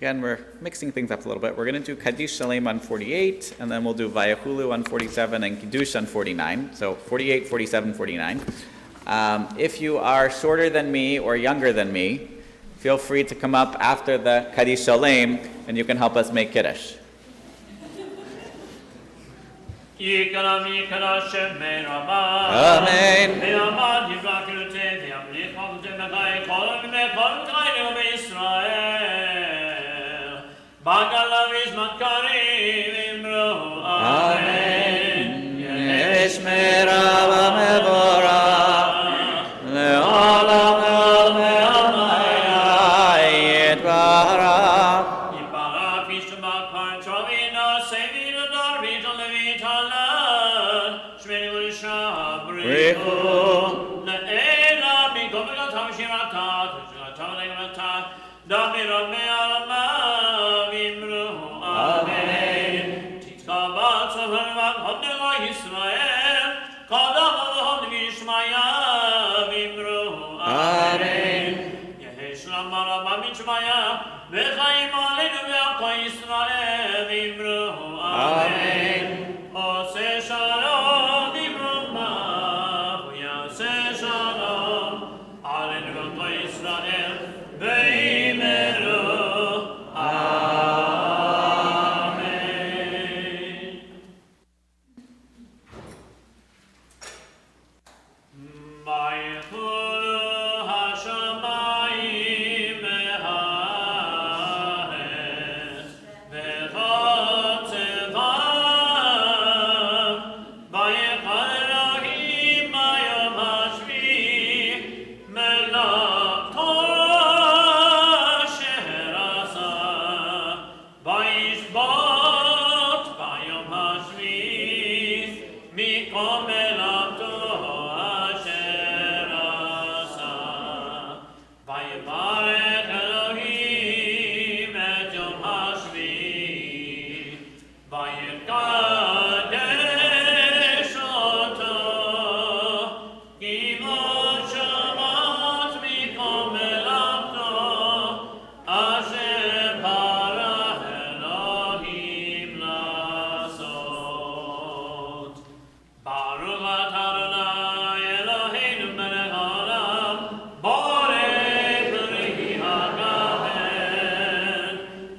We're mixing things up a little bit. We're going to do Kaddish Shalem on 48, and then we'll do Vayachulu on 47 and Kiddush on 49. So 48, 47, 49. If you are shorter than me or younger than me, feel free to come up after the Kaddish Shalem, and you can help us make Kiddush. יקרא ויקרא שמי רבה. אמן. ויאמר יברכותך וימליך מלכותך בחיי כל בני כל חיינו בישראל. בגלה בזמן קריב אמרו אמן. יש מרב המבורך לעולם יתברך. יתברך וישתבח פרצו וינשא וידבר ויתעלה ויתהלל שמנו ושבריחו לעילא מכל ברכתם ושירתה ותפילתה ונגמתה דמי רבי עלמא ואמרו אמן. תתקבל צבא הודו ישראל קדם הוד וישמעיה ואמרו אמן. יהי שלום רבה משמעיה וחיים עלינו ועל כל ישראל ואמרו אמן. עושה שלום דברומה ויעשה שלום עלינו ועל כל ישראל ואמרו אמן. ויחולו השמיים והארץ וכל צבאם ויחל אלוהים ביום השביעי מלאכתו אשר עשה וישבות ביום השביעי מכל מלאכתו אשר עשה. ויברך אלוהים את יום השביעי ויקדש אותו כיוון שמט מכל מלאכתו אשר ברא אלוהים לעשות. ברוך אתה אדוני אלוהינו מלך העולם בורא פרי הגפן.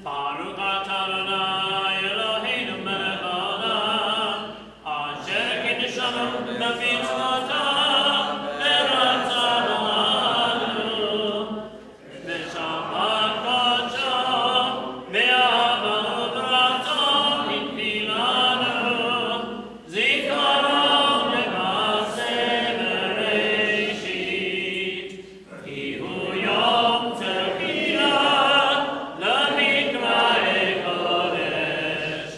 ברוך אתה אדוני אלוהינו מלך העולם אשר קידשנו במצוותיו ורצה בנו בשבת קודשו באהבה וברצון התפילנו זיכרון למעשה בראשית כי הוא יום תפילה למקראי קודש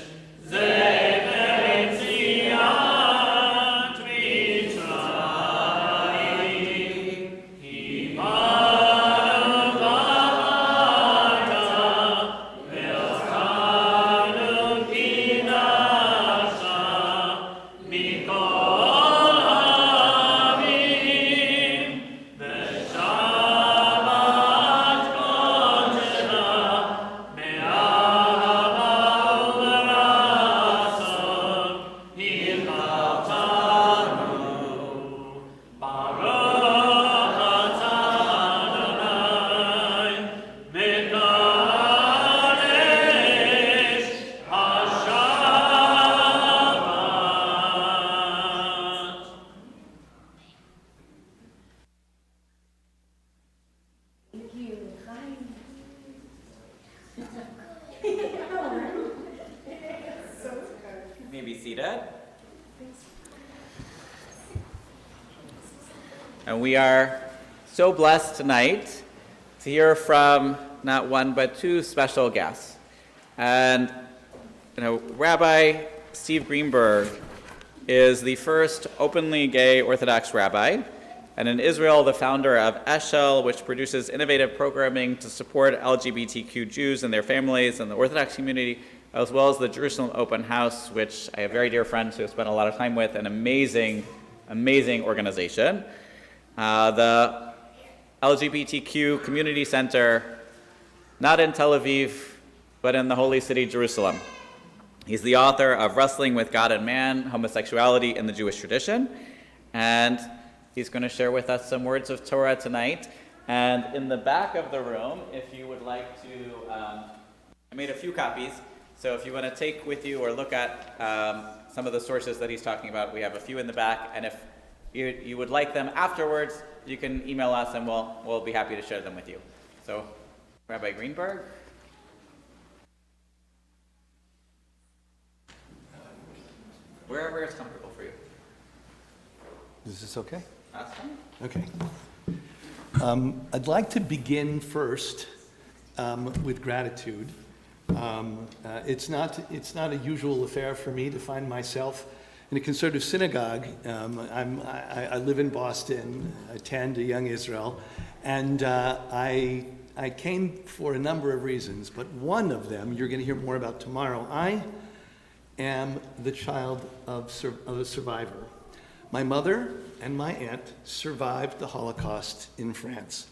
זכר יציאת מצרים כי באנו בחרת ואותנו קינשת מכל העמים בשבת קודשך באהבה וברצון הלכתנו. ברוך אתה אדוני מקדש השבת. You may be seated. And we are so blessed tonight to hear from not one but two special guests. And Rabbi Steve Greenberg is the first openly gay Orthodox rabbi, and in Israel, the founder of Eshel, which produces innovative programming to support LGBTQ Jews and their families and the Orthodox community, as well as the Jerusalem Open House, which I have very dear friends who have spent a lot of time with, an amazing, amazing organization. The LGBTQ Community Center, not in Tel Aviv, but in the holy city, Jerusalem. He's the author of Wrestling with God and Man, Homosexuality in the Jewish Tradition, and he's going to share with us some words of Torah tonight. And in the back of the room, if you would like to, I made a few copies, so if you want to take with you or look at some of the sources that he's talking about, we have a few in the back, and if you would like them afterwards, you can email us and we'll be happy to share them with you. So, Rabbi Greenberg. Wherever is comfortable for you. Is this okay? That's fine. Okay. I'd like to begin first with gratitude. It's not a usual affair for me to find myself in a conservative synagogue. I live in Boston, attend a Young Israel, and I came for a number of reasons, but one of them you're going to hear more about tomorrow. I am the child of a survivor. My mother and my aunt survived the Holocaust in France.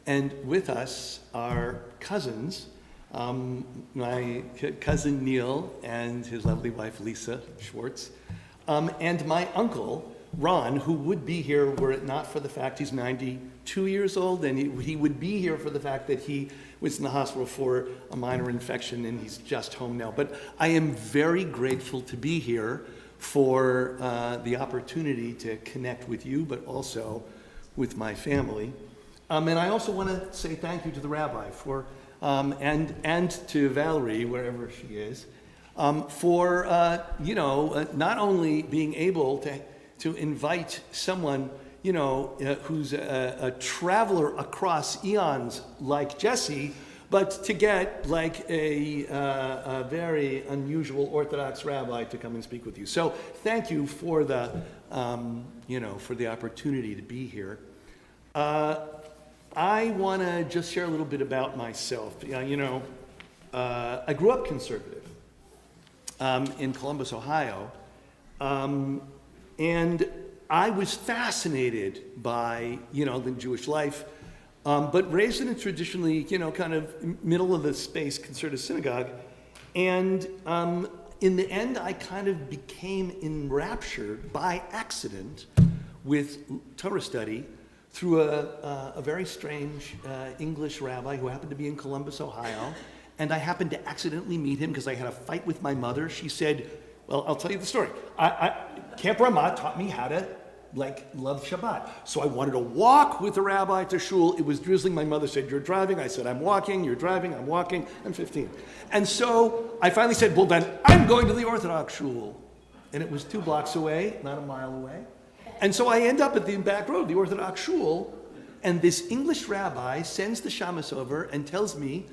And with us are cousins, my cousin Neil and his lovely wife Lisa Schwartz, and my uncle Ron, who would be here were it not for the fact he's 92 years old, and he would be here for the fact that he was in the hospital for a minor infection and he's just home now. But I am very grateful to be here for the opportunity to connect with you, but also with my family. And I also want to say thank you to the rabbi for, and to Valerie, wherever she is, for not only being able to invite someone who's a traveler across eons like Jesse, but to get like a very unusual Orthodox rabbi to come and speak with you. So thank you for the for the opportunity to be here. I want to just share a little bit about myself. I grew up conservative in Columbus, Ohio, and I was fascinated by, the Jewish life, but raised in a traditionally, kind of middle of the space conservative synagogue. And in the end, I kind of became enraptured by accident with Torah study through a very strange English rabbi who happened to be in Columbus, Ohio. And I happened to accidentally meet him because I had a fight with my mother. She said, well, I'll tell you the story. Camp Ramah taught me how to love Shabbat. So I wanted to walk with the rabbi to shul. It was drizzling. My mother said, you're driving. I said, I'm walking. You're driving. I'm walking. I'm 15. And so I finally said, well, then I'm going to the Orthodox shul. And it was 2 blocks away, not a mile away. And so I end up at the back road, the Orthodox shul, and this English rabbi sends the shamus over and tells me,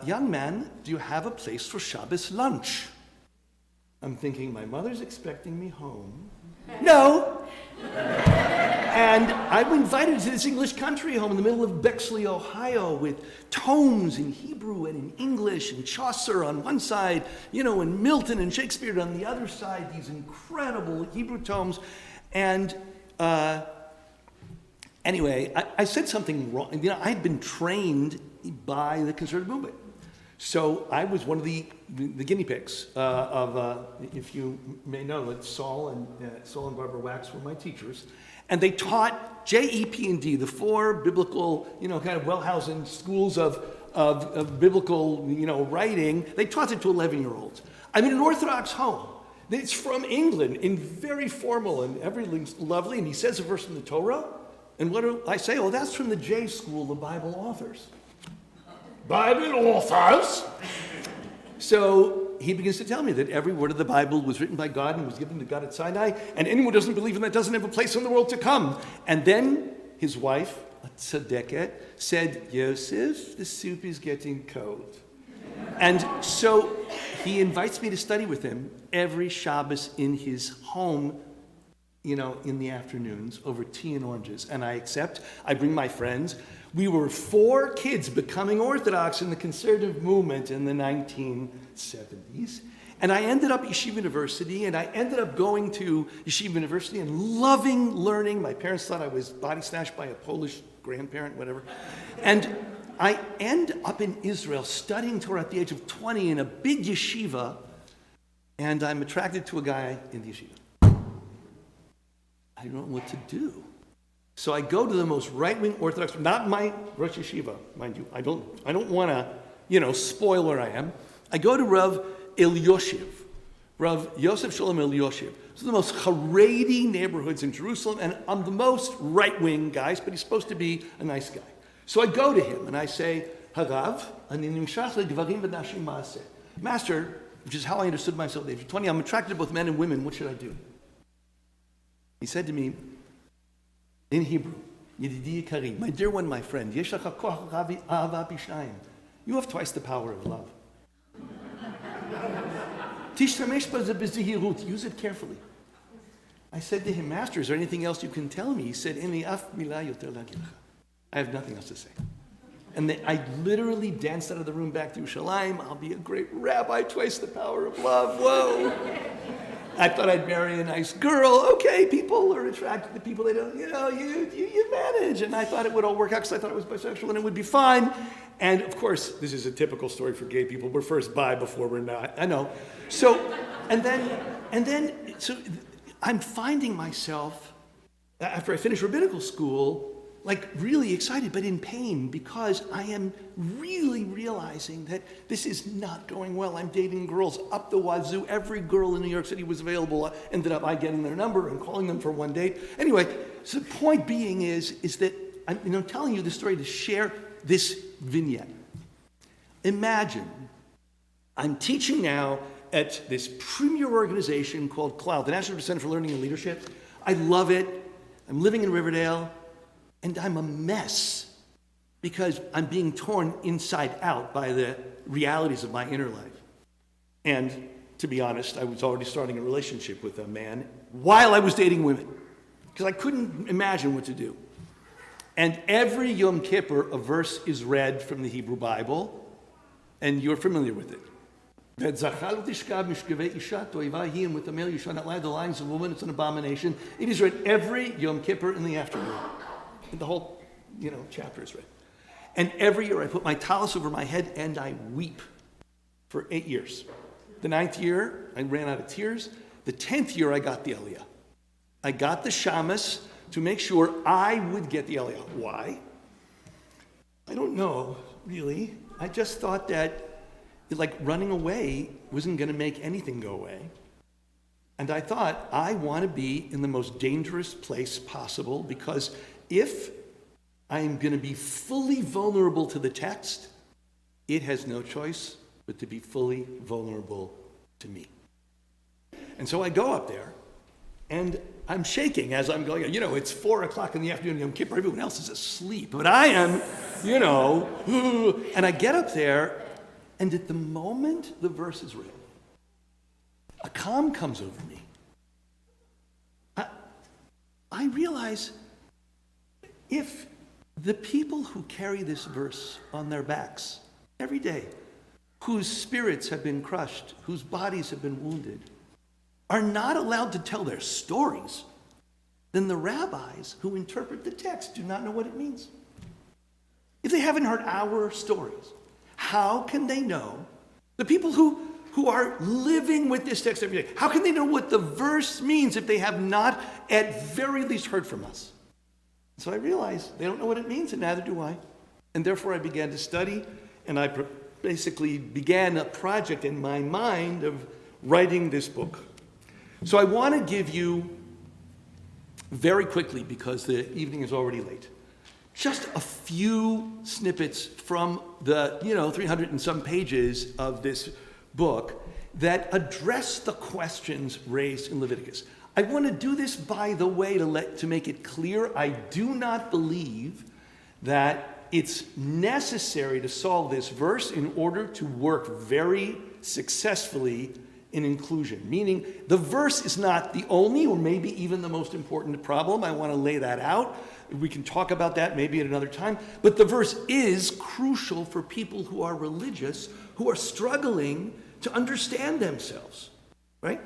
young man, do you have a place for Shabbos lunch? I'm thinking, my mother's expecting me home. No. And I'm invited to this English country home in the middle of Bexley, Ohio, with tomes in Hebrew and in English, and Chaucer on one side, and Milton and Shakespeare on the other side, these incredible Hebrew tomes. And anyway, I said something wrong. I had been trained by the conservative movement. So I was one of the guinea pigs of, if you may know, that Saul and Barbara Wax were my teachers. And they taught J, E, P, and D, the 4 biblical, kind of Wellhausen schools of biblical, writing. They taught it to 11-year-olds. I'm in an Orthodox home. It's from England, and very formal, and everything's lovely. And he says a verse from the Torah. And what do I say? Oh, that's from the J school of Bible authors. Bible authors? So he begins to tell me that every word of the Bible was written by God and was given to God at Sinai, and anyone who doesn't believe in that doesn't have a place in the world to come. And then his wife, Tzedeket, said, Yosef, the soup is getting cold. And so he invites me to study with him every Shabbos in his home, in the afternoons over tea and oranges. And I accept. I bring my friends. We were 4 kids becoming Orthodox in the conservative movement in the 1970s. And I ended up at Yeshiva University, and I ended up going to Yeshiva University and loving learning. My parents thought I was body snatched by a Polish grandparent, whatever. And I end up in Israel studying Torah at the age of 20 in a big yeshiva, and I'm attracted to a guy in the yeshiva. I don't know what to do. So I go to the most right-wing Orthodox, not my Rosh Yeshiva, mind you. I don't want to, spoil where I am. I go to Rav Elyoshiv, Rav Yosef Shalom Elyoshiv. It's the most Haredi neighborhoods in Jerusalem, and I'm the most right-wing guys, but he's supposed to be a nice guy. So I go to him and I say, Harav, ani nimshach legvarim v'nashim maaseh. Master, which is how I understood myself at the age of 20, I'm attracted to both men and women. What should I do? He said to me, in Hebrew, Yedidi Karim, my dear one, my friend, Yesh lecha koach ahava b'shnayim. You have twice the power of love. Tishtamesh baze b'zehirut. Use it carefully. I said to him, Master, is there anything else you can tell me? He said, "En li af milah yoter lagid lecha." I have nothing else to say. And I literally danced out of the room back to Yerushalayim. I'll be a great rabbi, twice the power of love. Whoa. I thought I'd marry a nice girl. Okay, people are attracted to people they don't, you manage. And I thought it would all work out because I thought I was bisexual and it would be fine. And of course, this is a typical story for gay people. We're first bi before we're not. I know. So, so I'm finding myself, after I finish rabbinical school, like really excited, but in pain, because I am really realizing that this is not going well. I'm dating girls up the wazoo. Every girl in New York City was available. Ended up I getting their number and calling them for one date. Anyway, so the point being is that I'm telling you this story to share this vignette. Imagine I'm teaching now at this premier organization called CLOUD, the National Center for Learning and Leadership. I love it. I'm living in Riverdale. And I'm a mess because I'm being torn inside out by the realities of my inner life. And to be honest, I was already starting a relationship with a man while I was dating women because I couldn't imagine what to do. And every Yom Kippur, a verse is read from the Hebrew Bible, and you're familiar with it. And with the male you shall not lie, the lyings of a woman, it's an abomination. It is read every Yom Kippur in the afternoon. The whole, chapter is read. And every year I put my tallis over my head and I weep for 8 years. The 9th year, I ran out of tears. The 10th year, I got the Aliyah. I got the Shamas to make sure I would get the Aliyah. Why? I don't know, really. I just thought that, running away wasn't going to make anything go away. And I thought, I want to be in the most dangerous place possible because if I'm going to be fully vulnerable to the text, it has no choice but to be fully vulnerable to me. And so I go up there, and I'm shaking as I'm going. It's 4 o'clock in the afternoon, Yom Kippur, everyone else is asleep, but I am, and I get up there, and at the moment the verse is read, a calm comes over me. I realize if the people who carry this verse on their backs every day, whose spirits have been crushed, whose bodies have been wounded, are not allowed to tell their stories, then the rabbis who interpret the text do not know what it means. If they haven't heard our stories, how can they know, the people who are living with this text every day, how can they know what the verse means if they have not at very least heard from us? So I realized they don't know what it means, and neither do I. And therefore I began to study, and I basically began a project in my mind of writing this book. So I want to give you, very quickly, because the evening is already late, just a few snippets from the 300 and some pages of this book that address the questions raised in Leviticus. I want to do this, by the way, to make it clear, I do not believe that it's necessary to solve this verse in order to work very successfully in inclusion. Meaning, the verse is not the only or maybe even the most important problem. I want to lay that out. We can talk about that maybe at another time. But the verse is crucial for people who are religious, who are struggling to understand themselves, right?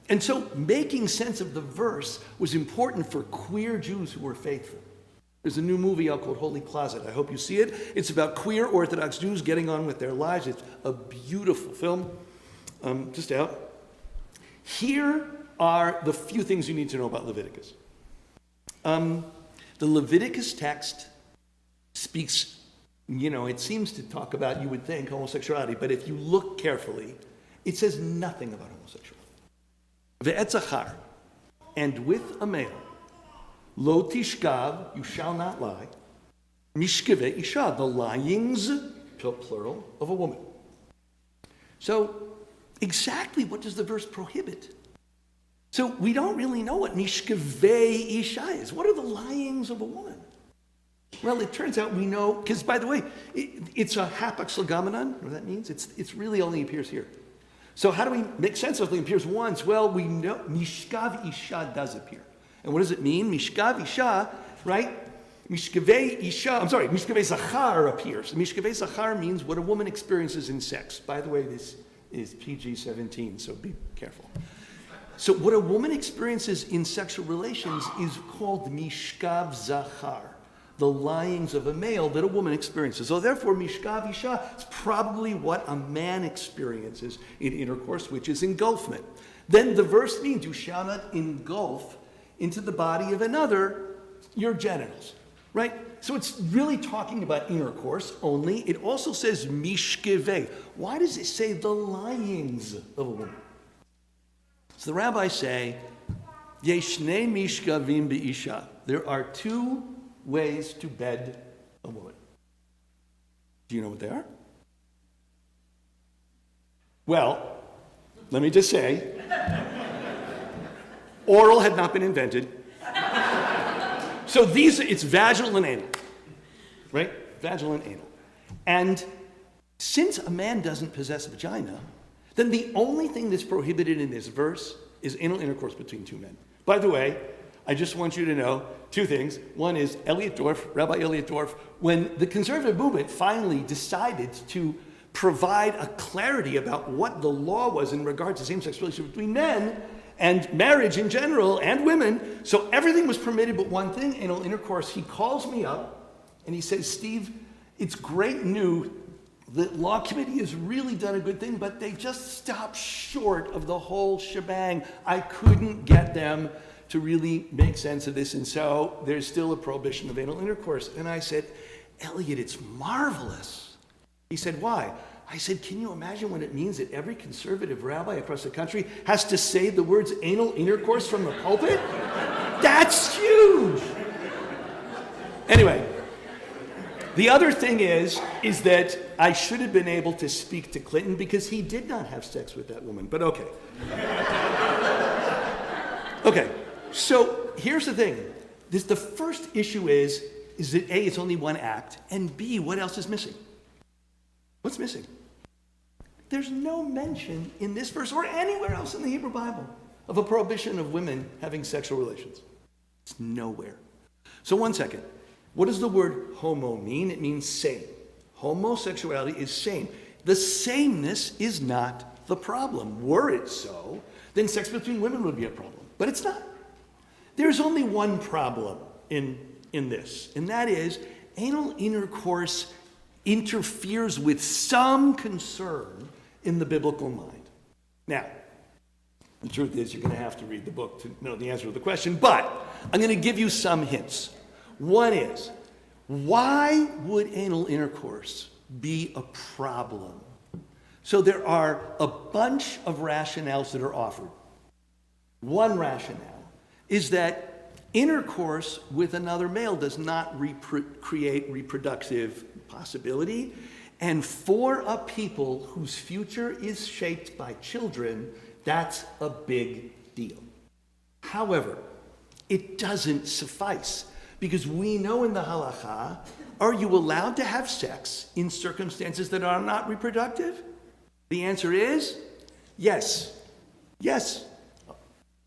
And so making sense of the verse was important for queer Jews who were faithful. There's a new movie out called Holy Closet. I hope you see it. It's about queer Orthodox Jews getting on with their lives. It's a beautiful film, just out. Here are the few things you need to know about Leviticus. The Leviticus text speaks, it seems to talk about, you would think, homosexuality, but if you look carefully, it says nothing about homosexuality. Ve'etzachar, and with a male, lo tishkav, you shall not lie, mishkeve isha, the lyings, plural, of a woman. So, exactly what does the verse prohibit? So we don't really know what mishkeve isha is. What are the lyings of a woman? Well, it turns out we know, because by the way, it's a hapax legomenon. What that means? It's really only appears here. So how do we make sense of it? It appears once. Well, we know Mishkav Isha does appear. And what does it mean? Mishkav Isha, right? Mishkavei Zachar appears. Mishkavei Zachar means what a woman experiences in sex. By the way, this is PG-17, so be careful. So what a woman experiences in sexual relations is called Mishkav Zachar, the lyings of a male that a woman experiences. So therefore, Mishkav Isha is probably what a man experiences in intercourse, which is engulfment. Then the verse means you shall not engulf into the body of another your genitals. Right? So it's really talking about intercourse only. It also says mishkeveh. Why does it say the lyings of a woman? So the rabbis say, Yeshnei mishkavim be'isha. There are two ways to bed a woman. Do you know what they are? Well, let me just say, oral had not been invented. So it's vaginal and anal, right? Vaginal and anal. And since a man doesn't possess a vagina, then the only thing that's prohibited in this verse is anal intercourse between two men. By the way, I just want you to know two things. One is Rabbi Elliot Dorff, when the conservative movement finally decided to provide a clarity about what the law was in regard to same-sex relationships between men, and marriage in general, and women. So everything was permitted but one thing, anal intercourse. He calls me up and he says, Steve, it's great news. The law committee has really done a good thing, but they just stopped short of the whole shebang. I couldn't get them to really make sense of this, and so there's still a prohibition of anal intercourse. And I said, Elliot, it's marvelous. He said, why? I said, can you imagine what it means that every conservative rabbi across the country has to say the words anal intercourse from the pulpit? That's huge. Anyway, the other thing is that I should have been able to speak to Clinton because he did not have sex with that woman, but okay. Okay, so here's the thing. The first issue is that A, it's only one act, and B, what else is missing? What's missing? There's no mention in this verse or anywhere else in the Hebrew Bible of a prohibition of women having sexual relations. It's nowhere. So one second. What does the word homo mean? It means same. Homosexuality is same. The sameness is not the problem. Were it so, then sex between women would be a problem. But it's not. There's only one problem in this, and that is anal intercourse interferes with some concern in the biblical mind. Now, the truth is you're going to have to read the book to know the answer to the question, but I'm going to give you some hints. One is, why would anal intercourse be a problem? So there are a bunch of rationales that are offered. One rationale is that intercourse with another male does not create reproductive possibility, and for a people whose future is shaped by children, that's a big deal. However, it doesn't suffice, because we know in the halakha, are you allowed to have sex in circumstances that are not reproductive? The answer is yes. Yes.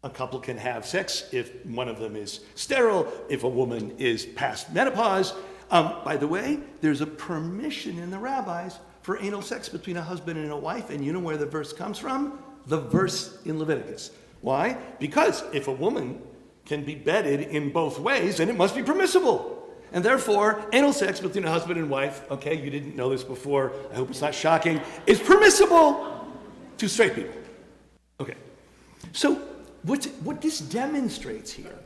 A couple can have sex if one of them is sterile, if a woman is past menopause. By the way, there's a permission in the rabbis for anal sex between a husband and a wife, and you know where the verse comes from? The verse in Leviticus. Why? Because if a woman can be bedded in both ways, then it must be permissible. And therefore, anal sex between a husband and wife, okay, you didn't know this before, I hope it's not shocking, is permissible to straight people. Okay, so what this demonstrates here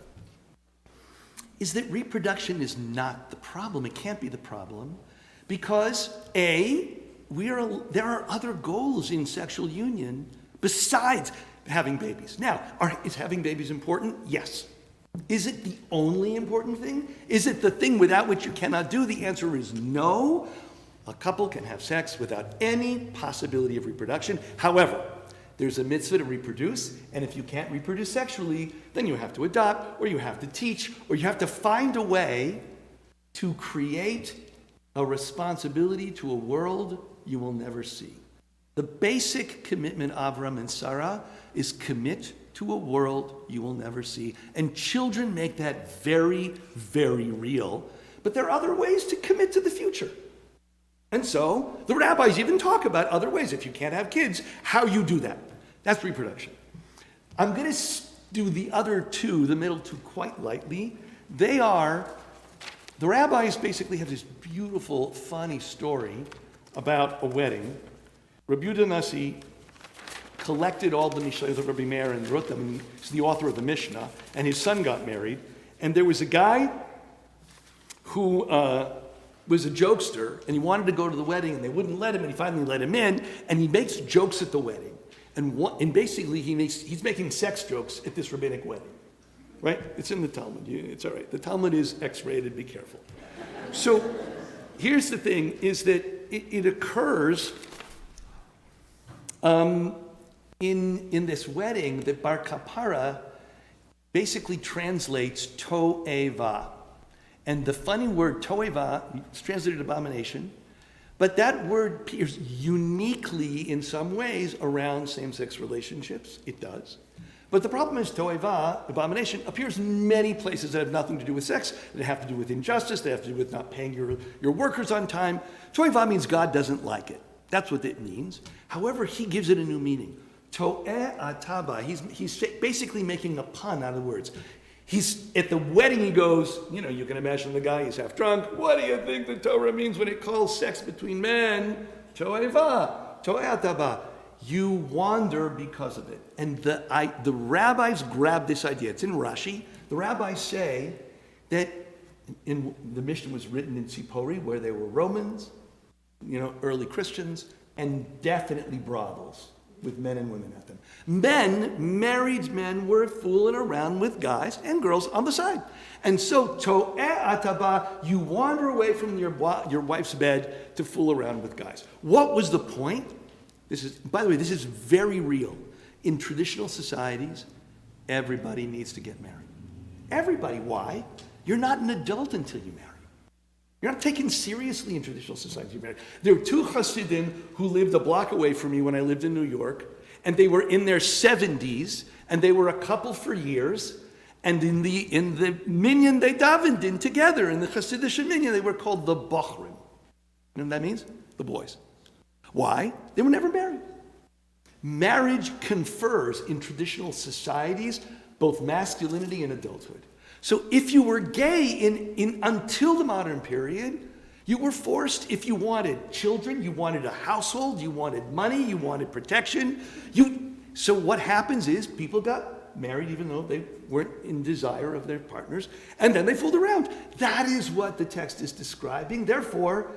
is that reproduction is not the problem. It can't be the problem because A, there are other goals in sexual union besides having babies. Now, is having babies important? Yes. Is it the only important thing? Is it the thing without which you cannot do? The answer is no. A couple can have sex without any possibility of reproduction. However, there's a mitzvah to reproduce, and if you can't reproduce sexually, then you have to adopt, or you have to teach, or you have to find a way to create a responsibility to a world you will never see. The basic commitment of Avram and Sarah is commit to a world you will never see. And children make that very, very real. But there are other ways to commit to the future. And so the rabbis even talk about other ways, if you can't have kids, how you do that. That's reproduction. I'm going to do the other two, the middle two, quite lightly. The rabbis basically have this beautiful, funny story about a wedding. Rabbi Yehuda Nasi collected all the Mishnayos of Rabbi Meir and wrote them, and he's the author of the Mishnah, and his son got married. And there was a guy who was a jokester, and he wanted to go to the wedding, and they wouldn't let him, and he finally let him in, and he makes jokes at the wedding. And basically, he's making sex jokes at this rabbinic wedding. Right? It's in the Talmud. It's all right. The Talmud is X-rated. Be careful. So here's the thing, is that it occurs in this wedding that Bar Kapara basically translates to'eva. And the funny word to'eva is translated abomination, but that word appears uniquely in some ways around same-sex relationships. It does. But the problem is to'eva, abomination, appears in many places that have nothing to do with sex, that have to do with injustice, that have to do with not paying your workers on time. To'eva means God doesn't like it. That's what it means. However, he gives it a new meaning. To'e ataba, he's basically making a pun out of the words. He's at the wedding, he goes, you can imagine the guy, he's half drunk. What do you think the Torah means when it calls sex between men? To'eva, to'e ataba. You wander because of it. And the rabbis grab this idea. It's in Rashi. The rabbis say that the Mishnah was written in Tzipori, where there were Romans, early Christians, and definitely brothels with men and women at them. Married men were fooling around with guys and girls on the side. And so, to'e ataba, you wander away from your wife's bed to fool around with guys. What was the point? By the way, this is very real. In traditional societies, everybody needs to get married. Everybody. Why? You're not an adult until you marry. You're not taken seriously in traditional society. There were two Hasidim who lived a block away from me when I lived in New York, and they were in their 70s, and they were a couple for years, and in the minyan they davened in together, in the Hasidic minyan, they were called the Bochrim. You know what that means? The boys. Why? They were never married. Marriage confers in traditional societies both masculinity and adulthood. So if you were gay until the modern period, you were forced, if you wanted children, you wanted a household, you wanted money, you wanted protection. So what happens is people got married even though they weren't in desire of their partners, and then they fooled around. That is what the text is describing. Therefore,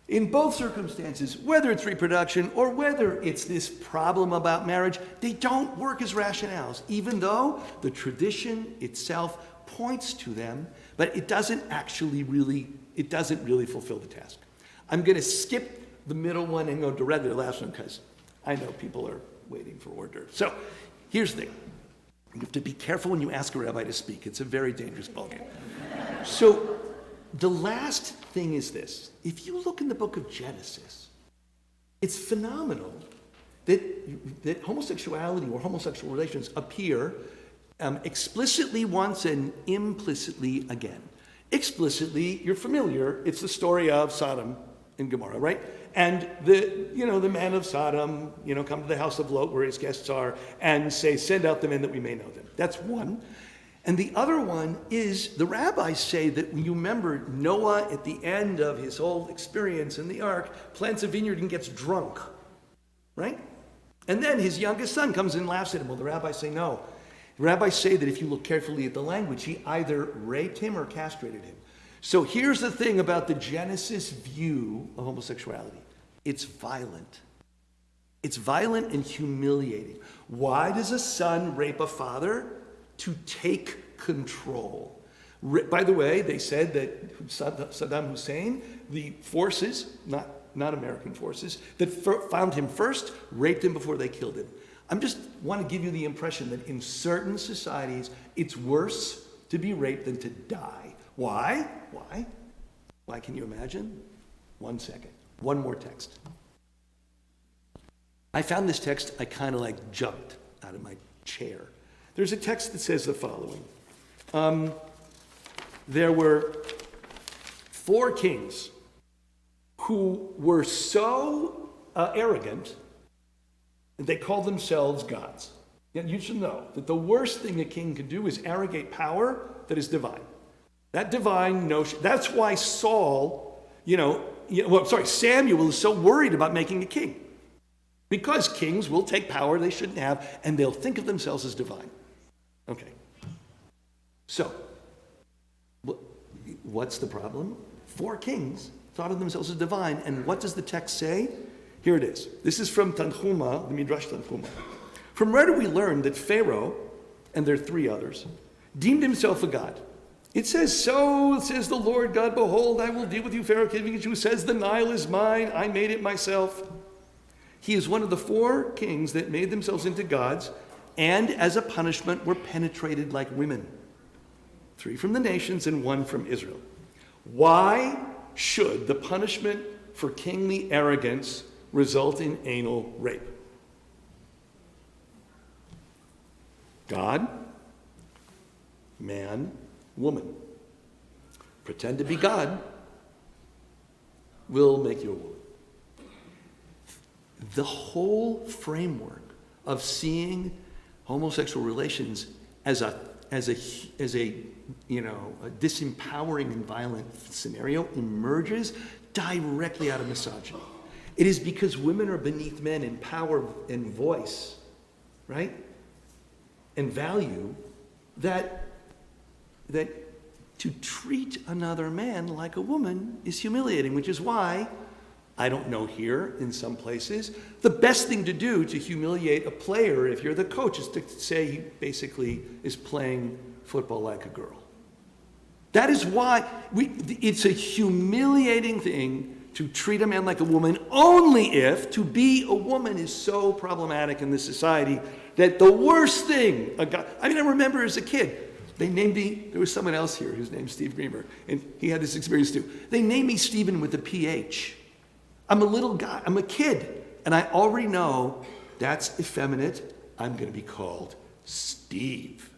in both circumstances, whether it's reproduction or whether it's this problem about marriage, they don't work as rationales, even though the tradition itself points to them, but it doesn't really fulfill the task. I'm going to skip the middle one and go directly to the last one because I know people are waiting for hors d'oeuvres. So here's the thing. You have to be careful when you ask a rabbi to speak. It's a very dangerous ballgame. So the last thing is this. If you look in the book of Genesis, it's phenomenal that homosexuality or homosexual relations appear explicitly once and implicitly again. Explicitly, you're familiar. It's the story of Sodom and Gomorrah, right? And the men of Sodom, come to the house of Lot where his guests are and say, send out the men that we may know them. That's one. And the other one is the rabbis say that when you remember Noah at the end of his whole experience in the ark, plants a vineyard and gets drunk, right? And then his youngest son comes and laughs at him. Well, the rabbis say no. The rabbis say that if you look carefully at the language, he either raped him or castrated him. So here's the thing about the Genesis view of homosexuality. It's violent. It's violent and humiliating. Why does a son rape a father? To take control. By the way, they said that Saddam Hussein, the forces, not American forces, that found him first, raped him before they killed him. I just want to give you the impression that in certain societies, it's worse to be raped than to die. Why? Why, can you imagine? 1 second. One more text. I found this text, I kind of like jumped out of my chair. There's a text that says the following. There were 4 kings who were so arrogant that they called themselves gods. Yet you should know that the worst thing a king could do is arrogate power that is divine. That divine notion, that's why Samuel is so worried about making a king. Because kings will take power they shouldn't have, and they'll think of themselves as divine. Okay. So, what's the problem? 4 kings thought of themselves as divine, and what does the text say? Here it is. This is from Tanhuma, the Midrash Tanhuma. From where do we learn that Pharaoh, and there are 3 others, deemed himself a god? It says, so says the Lord God, behold, I will deal with you, Pharaoh, king of Egypt, who says, the Nile is mine, I made it myself. He is one of the 4 kings that made themselves into gods, and as a punishment were penetrated like women. 3 from the nations and 1 from Israel. Why should the punishment for kingly arrogance result in anal rape? God, man, woman. Pretend to be God, will make you a woman. The whole framework of seeing homosexual relations as a disempowering and violent scenario emerges directly out of misogyny. It is because women are beneath men in power and voice, right? And value that to treat another man like a woman is humiliating, which is why, I don't know here, in some places, the best thing to do to humiliate a player, if you're the coach, is to say he basically is playing football like a girl. That is why it's a humiliating thing to treat a man like a woman, only if to be a woman is so problematic in this society that the worst thing I remember as a kid, there was someone else here whose name's Steve Greenberg, and he had this experience too. They named me Stephen with a PH. I'm a little guy, I'm a kid, and I already know that's effeminate. I'm going to be called Steve.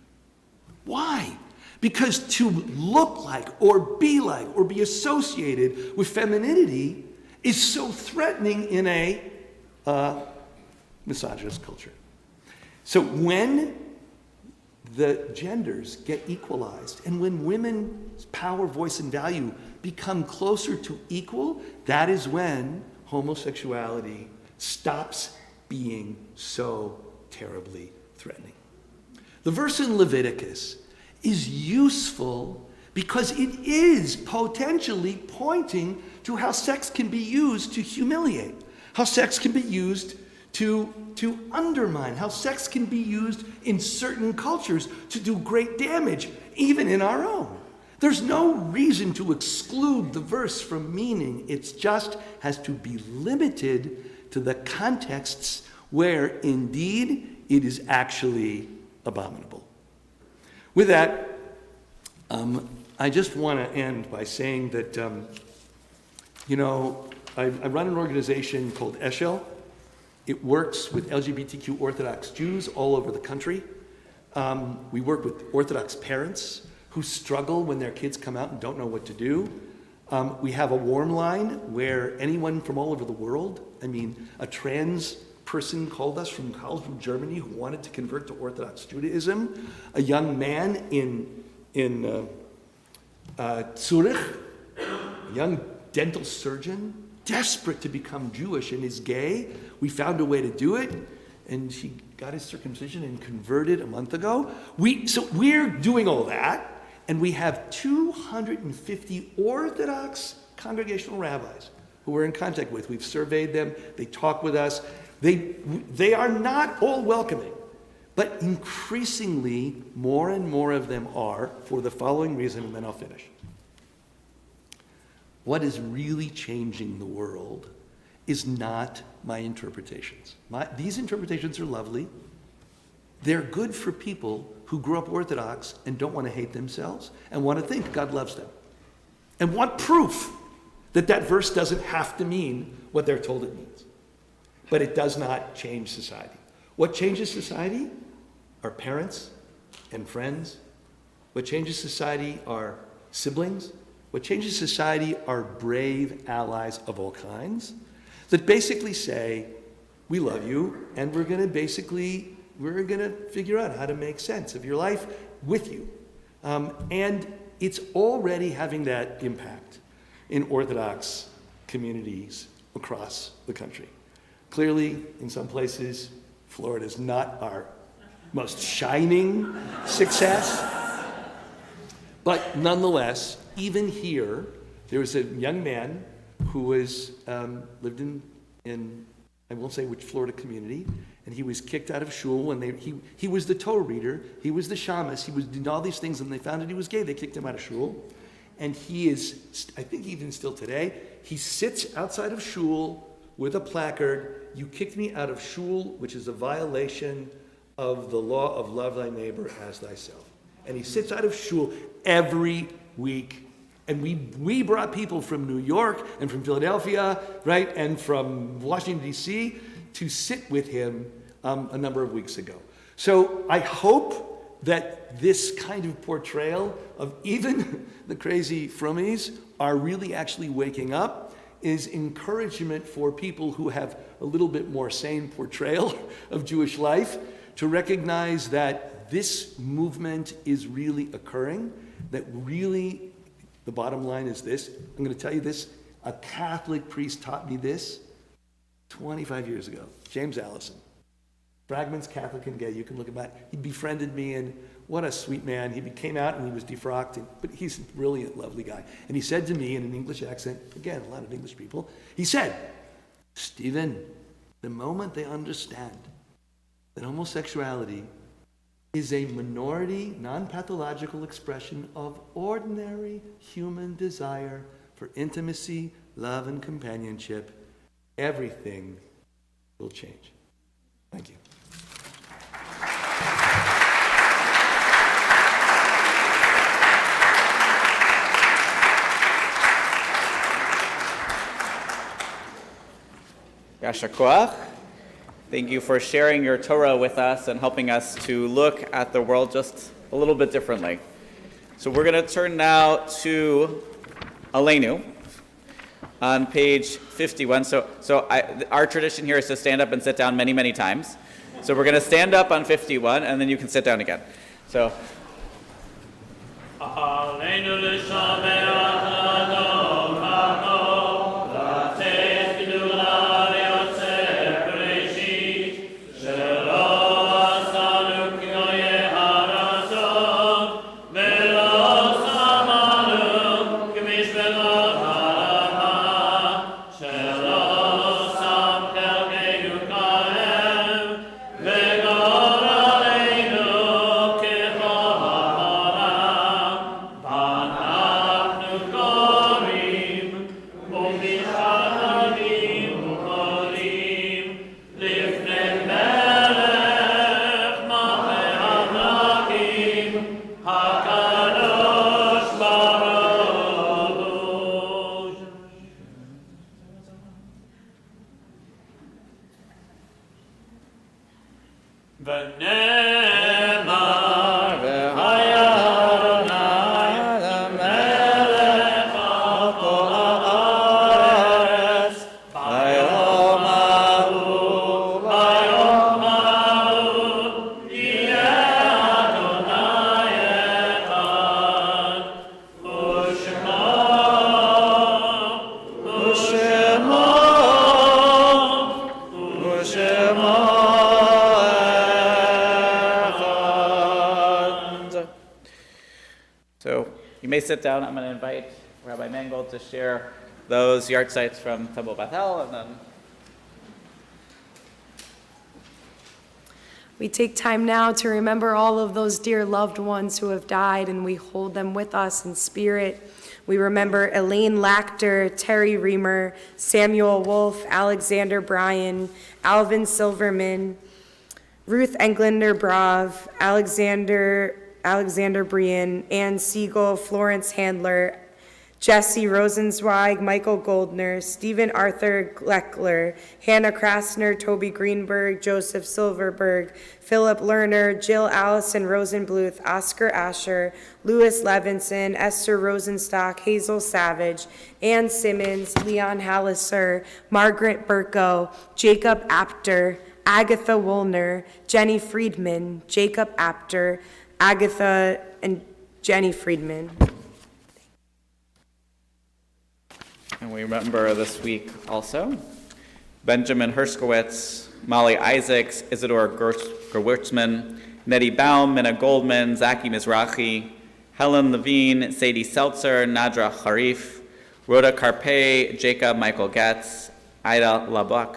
Why? Because to look like or be associated with femininity is so threatening in a misogynist culture. So when the genders get equalized, and when women's power, voice, and value become closer to equal, that is when homosexuality stops being so terribly threatening. The verse in Leviticus is useful because it is potentially pointing to how sex can be used to humiliate, how sex can be used to undermine, how sex can be used in certain cultures to do great damage, even in our own. There's no reason to exclude the verse from meaning. It just has to be limited to the contexts where indeed it is actually abominable. With that, I just want to end by saying that, I run an organization called Eshel. It works with LGBTQ Orthodox Jews all over the country. We work with Orthodox parents who struggle when their kids come out and don't know what to do. We have a warm line where anyone from all over the world, a trans person called us from Karlsruhe, Germany, who wanted to convert to Orthodox Judaism. A young man in Zurich, a young dental surgeon, desperate to become Jewish and is gay. We found a way to do it, and he got his circumcision and converted a month ago. So we're doing all that, and we have 250 Orthodox congregational rabbis who we're in contact with. We've surveyed them. They talk with us. They are not all welcoming, but increasingly more and more of them are, for the following reason, and then I'll finish. What is really changing the world is not my interpretations. These interpretations are lovely. They're good for people who grew up Orthodox and don't want to hate themselves and want to think God loves them. and want proof that that verse doesn't have to mean what they're told it means. But it does not change society. What changes society are parents and friends. What changes society are siblings. What changes society are brave allies of all kinds that basically say, we love you, and we're going to figure out how to make sense of your life with you. And it's already having that impact in Orthodox communities across the country. Clearly, in some places, Florida is not our most shining success. But nonetheless, even here, there was a young man who was lived in I won't say which Florida community, and he was kicked out of shul, and he was the Torah reader, he was the shamus, he was doing all these things, and they found out he was gay. They kicked him out of shul, and he is, I think even still today, he sits outside of shul with a placard, "You kicked me out of shul, which is a violation of the law of love thy neighbor as thyself." And he sits out of shul every week. And we brought people from New York and from Philadelphia, right, and from Washington, D.C. to sit with him a number of weeks ago. So I hope that this kind of portrayal of even the crazy frummies are really actually waking up is encouragement for people who have a little bit more sane portrayal of Jewish life to recognize that this movement is really occurring, that really the bottom line is this. I'm going to tell you this. A Catholic priest taught me this 25 years ago. James Allison. Fragments, Catholic and Gay. You can look at that. He befriended me, and what a sweet man. He came out and he was defrocked, but he's a brilliant, lovely guy. And he said to me in an English accent, again, a lot of English people, he said, "Stephen, the moment they understand that homosexuality is a minority, non-pathological expression of ordinary human desire for intimacy, love, and companionship, everything will change." Thank you. Yasher Koach. Thank you for sharing your Torah with us and helping us to look at the world just a little bit differently. So we're going to turn now to Aleinu on page 51. Our tradition here is to stand up and sit down many, many times. So we're going to stand up on 51, and then you can sit down again. So. Aleinu l'shameach Adon Chacham, v'ateh gdula v'yotzeh Bereshit, shelo asanu k'goyei haratzot, v'lo samanu k'mishpachot ha'adama, shelo sam chelkeinu ka'em, v'gor aleinu k'chol ha'olam, v'anachnu korim, u'michanim u'cholim, lifnei melech malchei hamlakim, hakadosh baruch hu. V'nemar v'haya Adonai melech al kol haaretz, bayom hahu yeh Adonai echad, u'shemo echad. So you may sit down. I'm going to invite Rabbi Mangold to share those yard sites from Temple Beth El, and then We take time now to remember all of those dear loved ones who have died, and we hold them with us in spirit. We remember Elaine Lachter, Terry Reamer, Samuel Wolf, Alexander Bryan, Alvin Silverman, Ruth Englander Brav, Alexander Brian, Ann Siegel, Florence Handler, Jesse Rosenzweig, Michael Goldner, Stephen Arthur Gleckler, Hannah Krasner, Toby Greenberg, Joseph Silverberg, Philip Lerner, Jill Allison Rosenbluth, Oscar Asher, Louis Levinson, Esther Rosenstock, Hazel Savage, Ann Simmons, Leon Halliser, Margaret Burko, Jacob Apter, Agatha Woolner, Jenny Friedman, Jacob Apter, Agatha and Jenny Friedman. And we remember this week also Benjamin Herskowitz, Molly Isaacs, Isidore Gerwitzman, Nettie Baum, Minna Goldman, Zaki Mizrahi, Helen Levine, Sadie Seltzer, Nadra Harif, Rhoda Carpe, Jacob Michael Getz, Ida Labuck,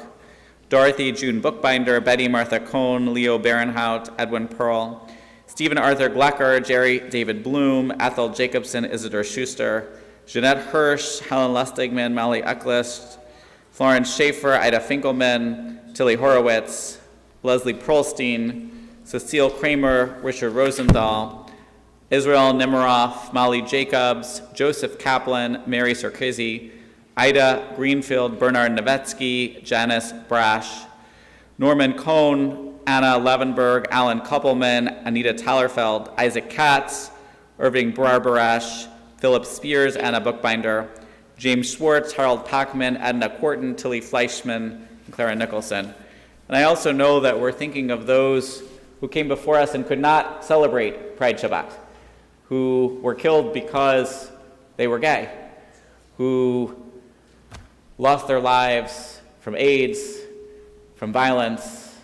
Dorothy June Bookbinder, Betty Martha Cohn, Leo Barenhout, Edwin Pearl, Stephen Arthur Glecker, Jerry David Bloom, Ethel Jacobson, Isidore Schuster, Jeanette Hirsch, Helen Lustigman, Molly Eklist, Florence Schaefer, Ida Finkelman, Tilly Horowitz, Leslie Perlstein, Cecile Kramer, Richard Rosendahl, Israel Nemiroff, Molly Jacobs, Joseph Kaplan, Mary Sarkozy, Ida Greenfield, Bernard Nevetsky, Janice Brash, Norman Cohn, Anna Levenberg, Alan Koppelman, Anita Tallerfeld, Isaac Katz, Irving Barbarash, Philip Spears, Anna Bookbinder, James Schwartz, Harold Packman, Edna Quarton, Tilly Fleischman, and Clara Nicholson. And I also know that we're thinking of those who came before us and could not celebrate Pride Shabbat, who were killed because they were gay, who lost their lives from AIDS, from violence,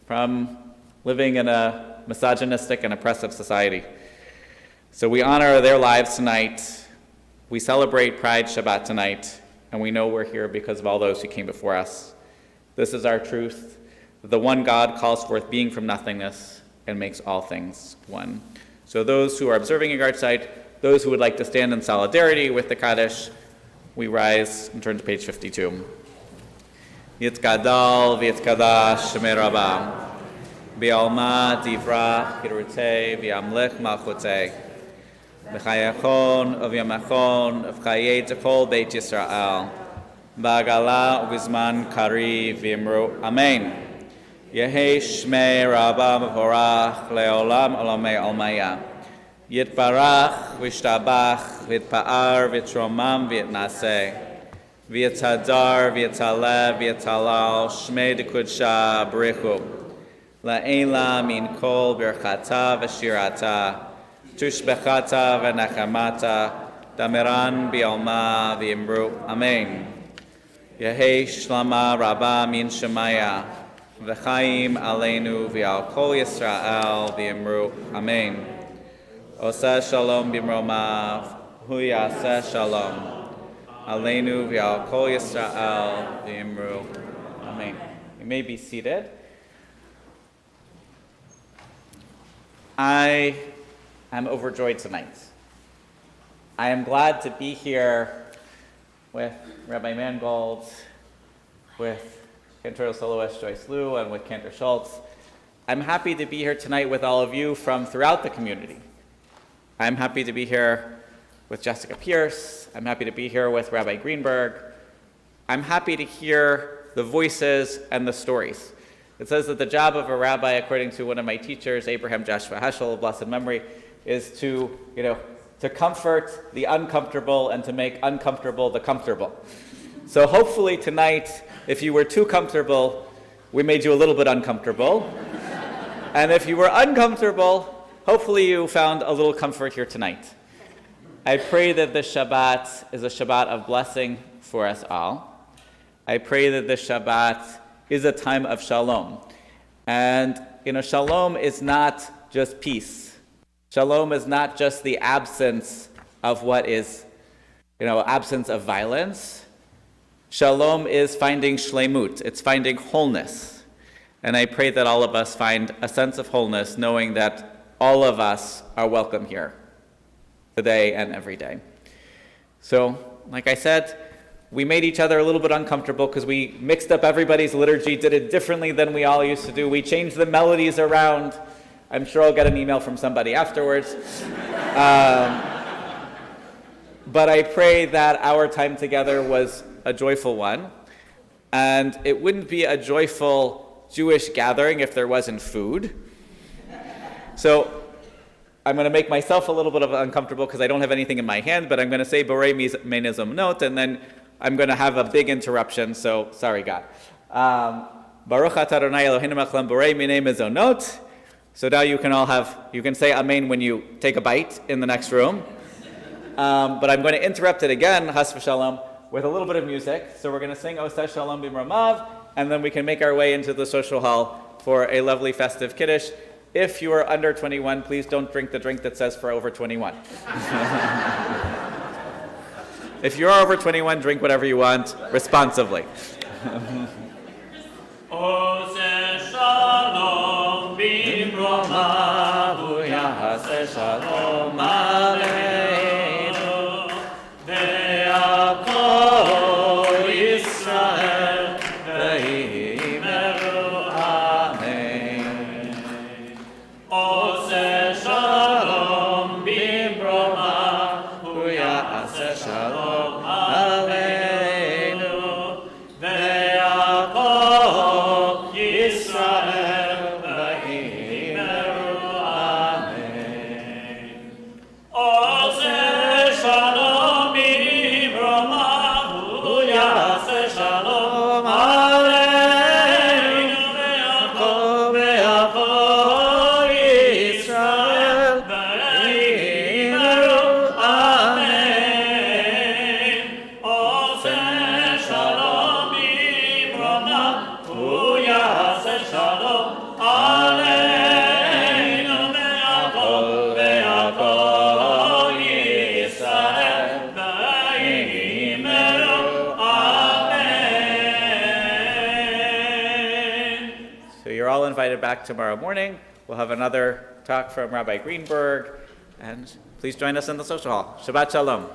from living in a misogynistic and oppressive society. So we honor their lives tonight. We celebrate Pride Shabbat tonight, and we know we're here because of all those who came before us. This is our truth. The one God calls forth being from nothingness and makes all things one. So those who are observing a guard site, those who would like to stand in solidarity with the Kaddish, we rise and turn to page 52. Yitzgadal v'yitzkadash shemei rabam, v'alma divrach kirutei v'yamlech malchutei, v'chayachon v'yamachon v'chayei tekol beit Yisrael, v'agala v'zman kari v'imru amen. Yehi shmei rabam v'orach le'olam olamei almaya. Yitbarach v'ishtabach v'itpa'ar v'tromam v'itnaseh. V'yitadar v'yitalev v'yitalal shmei dekudsha b'richu. La'ela min kol birchata v'shirata. Tushbechata v'nachamata. Damiran b'yalma v'imru. Amen. Yehi shlama rabba min shemaya. V'chaim aleinu v'al kol Yisrael v'imru. Amen. Oseh shalom b'mromav, hu yaseh shalom. Aleinu v'al kol Yisrael v'imru. Amen. You may be seated. I am overjoyed tonight. I am glad to be here with Rabbi Mangold, with Cantor soloist Joyce Liu, and with Cantor Schultz. I'm happy to be here tonight with all of you from throughout the community. I'm happy to be here with Jessica Pierce. I'm happy to be here with Rabbi Greenberg. I'm happy to hear the voices and the stories. It says that the job of a rabbi, according to one of my teachers, Abraham Joshua Heschel of blessed memory, is to comfort the uncomfortable and to make uncomfortable the comfortable. So hopefully tonight, if you were too comfortable, we made you a little bit uncomfortable. And if you were uncomfortable, hopefully you found a little comfort here tonight. I pray that this Shabbat is a Shabbat of blessing for us all. I pray that this Shabbat is a time of shalom. And, shalom is not just peace. Shalom is not just the absence of what is, absence of violence. Shalom is finding shlemut. It's finding wholeness. And I pray that all of us find a sense of wholeness, knowing that all of us are welcome here today and every day. So, like I said, we made each other a little bit uncomfortable because we mixed up everybody's liturgy, did it differently than we all used to do. We changed the melodies around. I'm sure I'll get an email from somebody afterwards. but I pray that our time together was a joyful one. And it wouldn't be a joyful Jewish gathering if there wasn't food. So I'm going to make myself a little bit uncomfortable because I don't have anything in my hand, but I'm going to say Borei Menizom Note, and then I'm going to have a big interruption, so sorry, God. Baruch atah Adonai Eloheinu melech borei minei mezonot. So now you can say Amen when you take a bite in the next room. But I'm going to interrupt it again, Has v'shalom, with a little bit of music. So we're going to sing Oseh Shalom B'Mromav, and then we can make our way into the social hall for a lovely festive Kiddush. If you are under 21, please don't drink the drink that says for over 21. If you are over 21, drink whatever you want, responsibly. Oseh Shalom B'Mromav, Yaseh Shalom Aleinu, ve'akol Yisrael, ve'imeru Amen. Oseh Shalom B'Mromav, Yaseh Shalom Aleinu, ve'akol Yisrael, ve'imeru Amen. Oseh Shalom B'Mromav, Yaseh Shalom Aleinu, ve'akol Yisrael, ve'imeru Amen. Oseh Shalom B'Mromav, Yaseh Shalom Aleinu, ve'akol Yisrael, ve'imeru Amen. So you're all invited back tomorrow morning. We'll have another talk from Rabbi Greenberg, and please join us in the social hall. Shabbat Shalom.